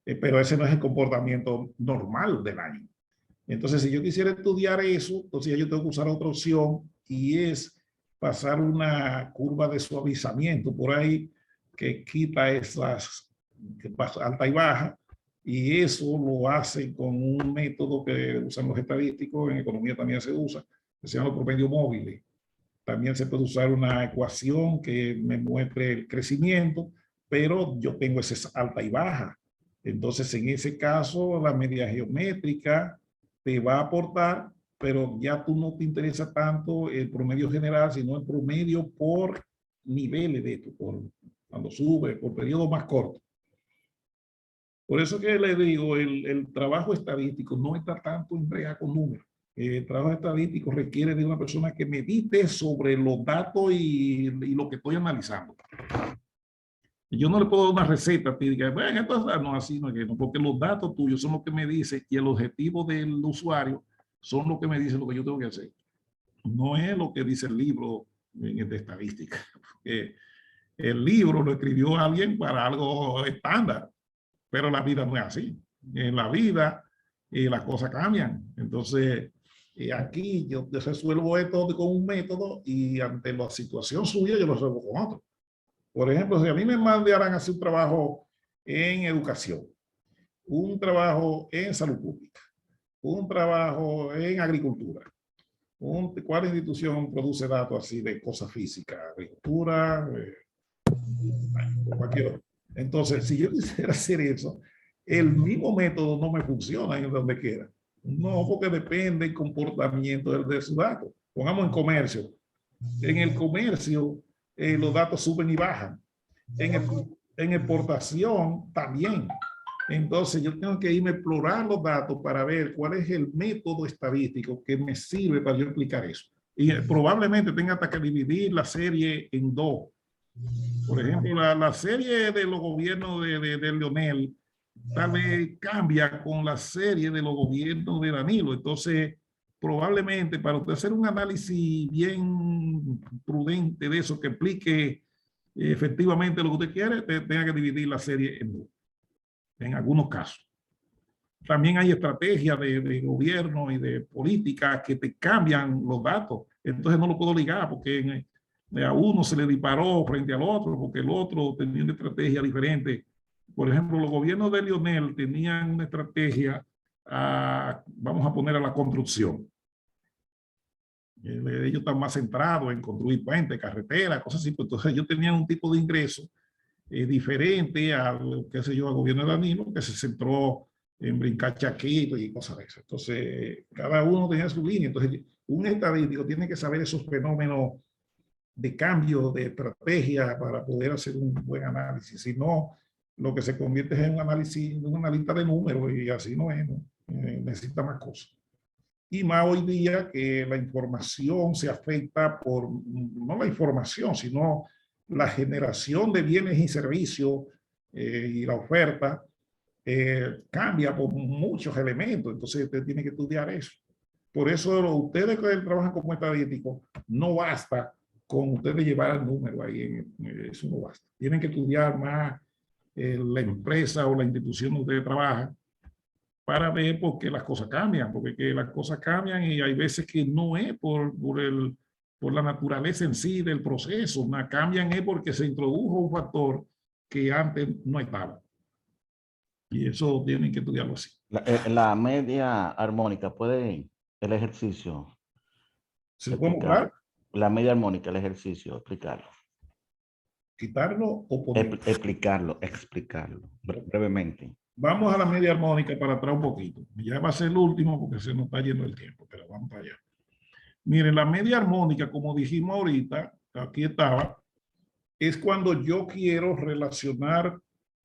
Pero ese no es el comportamiento normal del año. Entonces, si yo quisiera estudiar eso, entonces yo tengo que usar otra opción y es pasar una curva de suavizamiento por ahí que quita esas que pasa alta y baja, y eso lo hace con un método que usan los estadísticos, en economía también se usa, que se llama los promedios móviles. También se puede usar una ecuación que me muestre el crecimiento, pero yo tengo esa alta y baja. Entonces, en ese caso, la media geométrica te va a aportar, pero ya tú no te interesa tanto el promedio general, sino el promedio por niveles de esto, cuando sube, por periodo más corto. Por eso que le digo, el trabajo estadístico no está tanto en bregar con números. El trabajo estadístico requiere de una persona que medite sobre los datos y lo que estoy analizando. Yo no le puedo dar una receta, te diga, bueno, entonces, no, así no es que no, porque los datos tuyos son los que me dicen y el objetivo del usuario son los que me dicen lo que yo tengo que hacer. No es lo que dice el libro de estadística. El libro lo escribió alguien para algo estándar, pero la vida no es así. En la vida las cosas cambian. Entonces, aquí yo resuelvo esto con un método y ante la situación suya yo lo resuelvo con otro. Por ejemplo, si a mí me mandaran a hacer un trabajo en educación, un trabajo en salud pública, un trabajo en agricultura, ¿cuál institución produce datos así de cosas físicas? Agricultura, cualquier otro. Entonces, si yo quisiera hacer eso, el mismo método no me funciona en donde quiera. No, porque depende del comportamiento de su dato. Pongamos en comercio. En el comercio, los datos suben y bajan. En exportación también. Entonces yo tengo que irme a explorar los datos para ver cuál es el método estadístico que me sirve para yo explicar eso. Y probablemente tenga hasta que dividir la serie en dos. Por ejemplo, la serie de los gobiernos de Leonel tal vez cambia con la serie de los gobiernos de Danilo. Entonces, probablemente para usted hacer un análisis bien prudente de eso, que explique efectivamente lo que usted quiere, tenga que dividir la serie en dos, en algunos casos. También hay estrategias de gobierno y de política que te cambian los datos. Entonces no lo puedo ligar porque a uno se le disparó frente al otro porque el otro tenía una estrategia diferente. Por ejemplo, los gobiernos de Leonel tenían una estrategia, vamos a poner a la construcción. Ellos están más centrados en construir puentes, carreteras, cosas así. Pues entonces ellos tenían un tipo de ingreso diferente al, qué sé yo, al gobierno de Danilo, que se centró en brincar chaquitos y cosas de eso. Entonces, cada uno tenía su línea. Entonces, un estadístico tiene que saber esos fenómenos de cambio de estrategia para poder hacer un buen análisis. Si no, lo que se convierte es en un análisis, en una lista de números, y así no es, ¿no? Necesita más cosas. Y más hoy día que la información se afecta por, no la información, sino la generación de bienes y servicios y la oferta cambia por muchos elementos. Entonces usted tiene que estudiar eso. Por eso ustedes que trabajan como estadísticos, no basta con ustedes llevar el número ahí, eso no basta. Tienen que estudiar más la empresa o la institución donde ustedes trabajan para ver por qué las cosas cambian, porque que las cosas cambian y hay veces que no es por la naturaleza en sí del proceso, cambian es porque se introdujo un factor que antes no estaba. Y eso tienen que estudiarlo así. La media armónica, ¿puede el ejercicio ¿Se puede explicarlo? mostrar? La media armónica, el ejercicio, explicarlo. ¿Quitarlo o ponerlo? Explicarlo brevemente. Vamos a la media armónica para atrás un poquito. Ya va a ser el último porque se nos está yendo el tiempo, pero vamos para allá. Miren, la media armónica, como dijimos ahorita, aquí estaba, es cuando yo quiero relacionar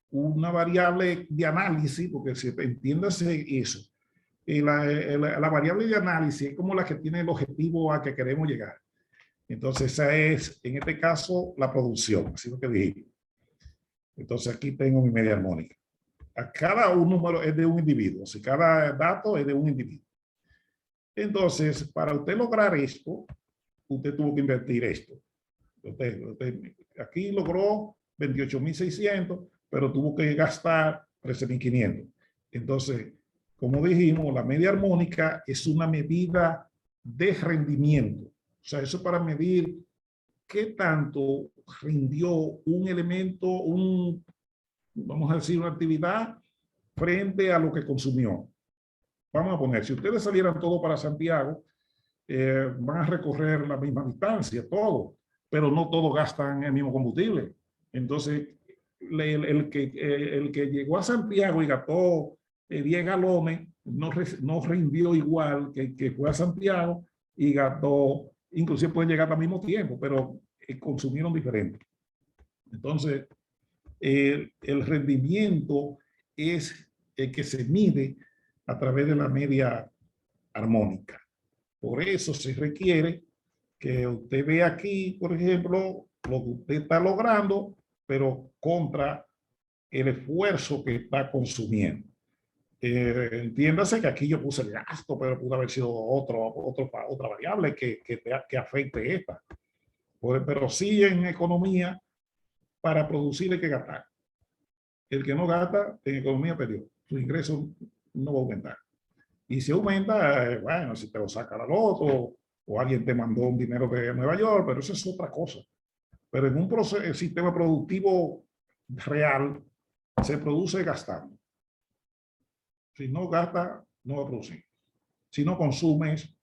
una variable de análisis, porque si entiéndase eso, la variable de análisis es como la que tiene el objetivo a que queremos llegar. Entonces, esa es, en este caso, la producción, así lo que dijimos. Entonces, aquí tengo mi media armónica. A cada un número es de un individuo, si cada dato es de un individuo. Entonces, para usted lograr esto, usted tuvo que invertir esto. Aquí logró 28.600, pero tuvo que gastar 13.500. Entonces, como dijimos, la media armónica es una medida de rendimiento. O sea, eso para medir qué tanto rindió un elemento, vamos a decir, una actividad frente a lo que consumió. Vamos a poner, si ustedes salieran todos para Santiago, van a recorrer la misma distancia, todo, pero no todos gastan el mismo combustible. Entonces, el que llegó a Santiago y gastó 10 galones, no rindió igual que el que fue a Santiago y gastó, inclusive pueden llegar al mismo tiempo, pero consumieron diferente. Entonces, el rendimiento es el que se mide a través de la media armónica. Por eso se requiere que usted vea aquí, por ejemplo, lo que usted está logrando, pero contra el esfuerzo que está consumiendo. Entiéndase que aquí yo puse el gasto, pero pudo haber sido otra variable que afecte esta. Pero sí en economía, para producir hay que gastar. El que no gasta, en economía perdió. Su ingreso no va a aumentar. Y si aumenta, bueno, si te lo saca la loto o alguien te mandó un dinero de Nueva York, pero eso es otra cosa. Pero en un sistema productivo real, se produce gastando. Si no gasta, no va a producir. Si no consumes,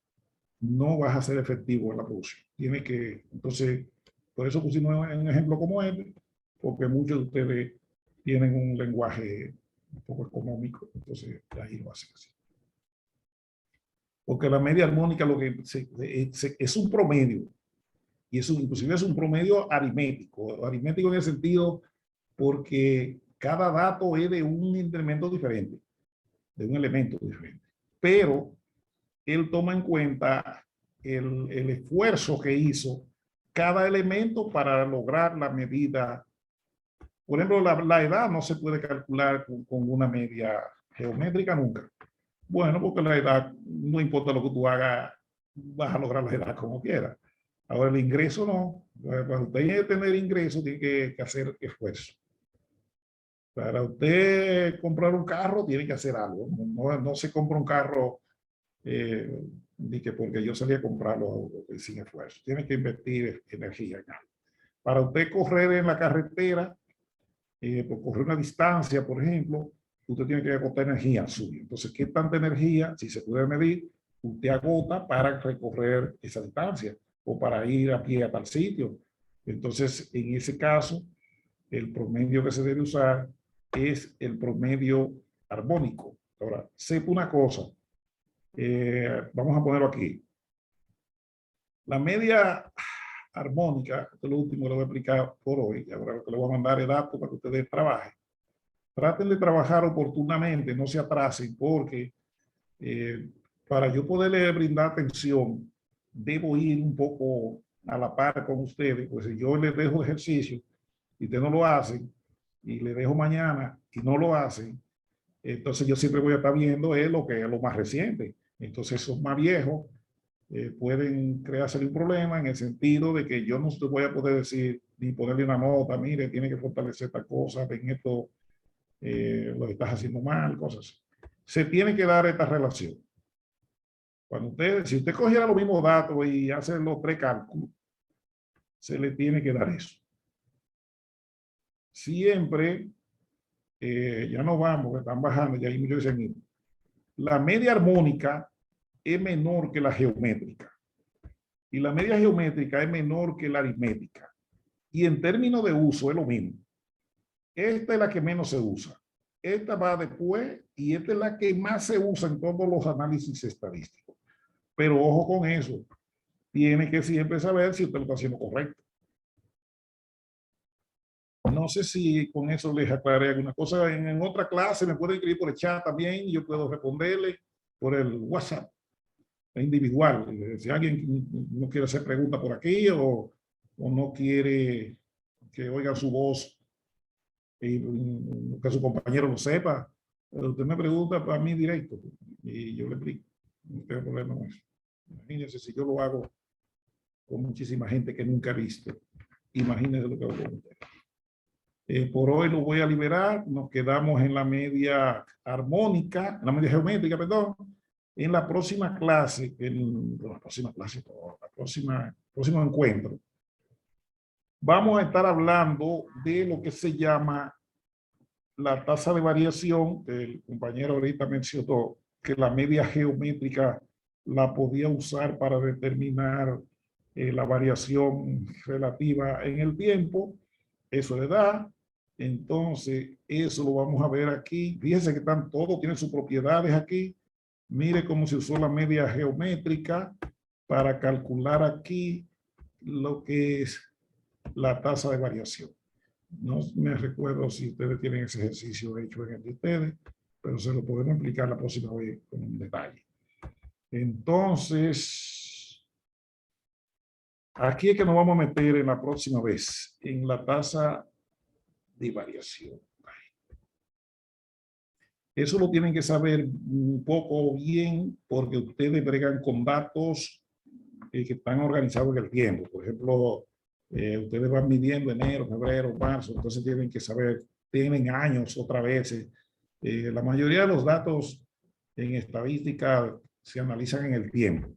no vas a ser efectivo en la producción. Tiene que, entonces, por eso pusimos un ejemplo como este, porque muchos de ustedes tienen un lenguaje un poco económico, entonces ahí lo hacen así. Porque la media armónica lo que es un promedio, y eso inclusive es un promedio aritmético en el sentido porque cada dato es de un elemento diferente, pero él toma en cuenta el esfuerzo que hizo cada elemento para lograr la medida. Por ejemplo, la edad no se puede calcular con una media geométrica nunca. Bueno, porque la edad, no importa lo que tú hagas, vas a lograr la edad como quieras. Ahora, el ingreso no. Para usted tener ingreso, tiene que hacer esfuerzo. Para usted comprar un carro, tiene que hacer algo. No se compra un carro ni que porque yo salí a comprarlo sin esfuerzo. Tiene que invertir energía en algo. Para usted correr en la carretera, por correr una distancia, por ejemplo, usted tiene que agotar energía suya. Entonces, ¿qué tanta energía, si se puede medir, usted agota para recorrer esa distancia o para ir a pie a tal sitio? Entonces, en ese caso, el promedio que se debe usar es el promedio armónico. Ahora, sepa una cosa. Vamos a ponerlo aquí. La media armónica, esto es lo último que le voy a explicar por hoy, y ahora lo que le voy a mandar es datos para que ustedes trabajen. Traten de trabajar oportunamente, no se atrasen, porque para yo poderle brindar atención, debo ir un poco a la par con ustedes, pues si yo les dejo ejercicio y ustedes no lo hacen, y les dejo mañana y no lo hacen, entonces yo siempre voy a estar viendo lo que es lo más reciente. Entonces esos más viejos pueden crearse un problema en el sentido de que yo no te voy a poder decir ni ponerle una nota, mire, tiene que fortalecer esta cosa, en esto lo estás haciendo mal, cosas así. se tiene que dar esta relación. Si usted cogiera los mismos datos y hace los precálculos, se le tiene que dar eso. Siempre, ya no vamos, que están bajando, ya hay muchos dicen, la media armónica es menor que la geométrica. Y la media geométrica es menor que la aritmética. Y en términos de uso es lo mismo. Esta es la que menos se usa. Esta va después y esta es la que más se usa en todos los análisis estadísticos. Pero ojo con eso. Tiene que siempre saber si usted lo está haciendo correcto. No sé si con eso les aclaré alguna cosa. En otra clase me pueden escribir por el chat también. Yo puedo responderle por el WhatsApp individual. Si alguien no quiere hacer preguntas por aquí o no quiere que oiga su voz y que su compañero lo sepa, usted me pregunta para mí directo y yo le explico. No tengo problema con eso. Imagínense si yo lo hago con muchísima gente que nunca he visto. Imagínense lo que hago con ustedes. Por hoy lo voy a liberar. Nos quedamos en la media armónica, en la media geométrica, perdón. En la próxima clase, próximo encuentro, vamos a estar hablando de lo que se llama la tasa de variación, que el compañero ahorita mencionó, que la media geométrica la podía usar para determinar la variación relativa en el tiempo, eso le da. Entonces, eso lo vamos a ver aquí. Fíjense que están todos, tienen sus propiedades aquí. Mire cómo se usó la media geométrica para calcular aquí lo que es la tasa de variación. No me recuerdo si ustedes tienen ese ejercicio hecho en el de ustedes, pero se lo podemos explicar la próxima vez con detalle. Entonces, aquí es que nos vamos a meter en la próxima vez, en la tasa de variación. Eso lo tienen que saber un poco bien porque ustedes bregan con datos que están organizados en el tiempo. Por ejemplo, ustedes van midiendo enero, febrero, marzo, entonces tienen que saber, tienen años otra vez. La mayoría de los datos en estadística se analizan en el tiempo.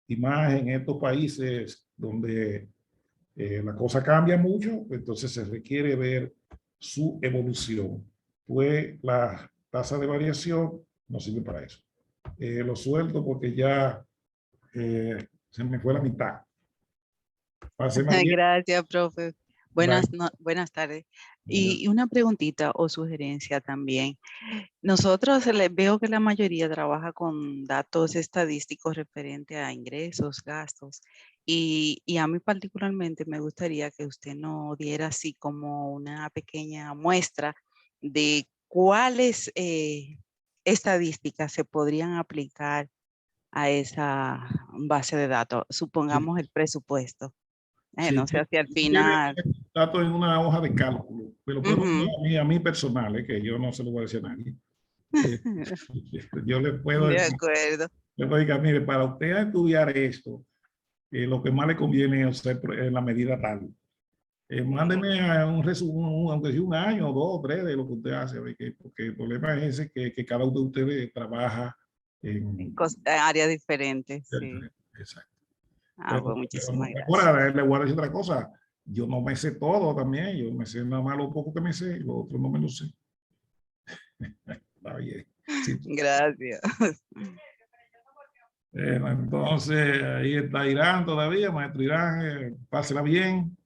Y más en estos países donde la cosa cambia mucho, entonces se requiere ver su evolución. Pues la tasa de variación no sirve para eso. Lo suelto porque ya se me fue la mitad. Gracias, profe. Buenas tardes. Bien. Y una preguntita o sugerencia también. Nosotros veo que la mayoría trabaja con datos estadísticos referentes a ingresos, gastos. Y a mí particularmente me gustaría que usted nos diera así como una pequeña muestra de cuáles estadísticas se podrían aplicar a esa base de datos. Supongamos el presupuesto. No sé si al final. Datos en una hoja de cálculo. Pero a mí personal, que yo no se lo voy a decir a nadie. Yo le puedo De decir. acuerdo. Le puedo decir, mire, para usted estudiar esto, lo que más le conviene es hacer en la medida tal. Mándeme un resumen, aunque sea un año, 2 o 3 de lo que usted hace, porque el problema es ese que cada uno de ustedes trabaja en áreas diferentes. Sí. Exacto. Pues muchísimas gracias. Ahora le voy a decir otra cosa. Yo no me sé todo también. Yo me sé nada más lo poco que me sé. Lo otro no me lo sé. Está bien. Sí. Gracias. Entonces, ahí está Irán todavía. Maestro Irán, pásela bien.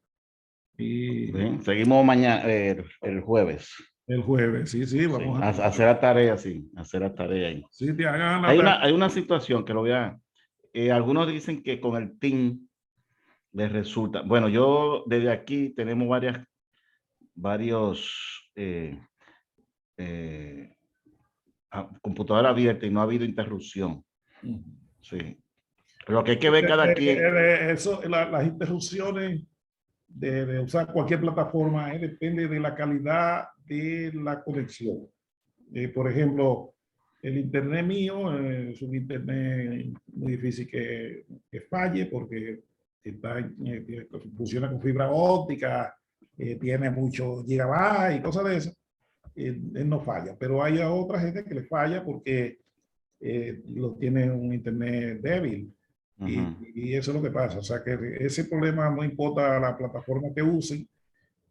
Y bien, seguimos mañana, el jueves. El jueves, sí, vamos a hacer la tarea, sí. Hacer la tarea ahí. Sí, te hagan hay una situación que lo vean. Algunos dicen que con el team les resulta. Bueno, yo desde aquí tenemos varios computadoras abiertas y no ha habido interrupción. Sí. Lo que hay que ver cada quien. Eso, las interrupciones de usar cualquier plataforma depende de la calidad de la conexión. Por ejemplo, el internet mío es un internet muy difícil que falle porque funciona con fibra óptica, tiene muchos gigabytes y cosas de esas. él no falla, pero hay a otra gente que le falla porque lo tiene un internet débil. Ujú. Y eso es lo que pasa. O sea que ese problema no importa la plataforma que usen,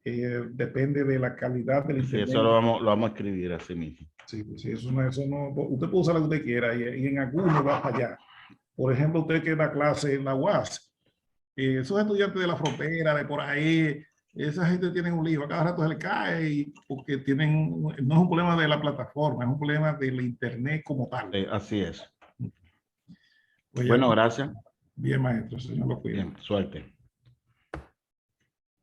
depende de la calidad del Sí, internet. eso lo vamos a escribir así mismo. Sí, sí, eso no, usted puede usar lo que usted quiera y en algunos va a fallar. Por ejemplo, usted que da clase en la UAS, esos estudiantes de la frontera, de por ahí, esa gente tiene un lío, a cada rato se le cae porque tienen, no es un problema de la plataforma, es un problema del internet como tal. Así es. Pues ya, Bueno, gracias. bien, maestro, señor lo cuida. Bien, suerte.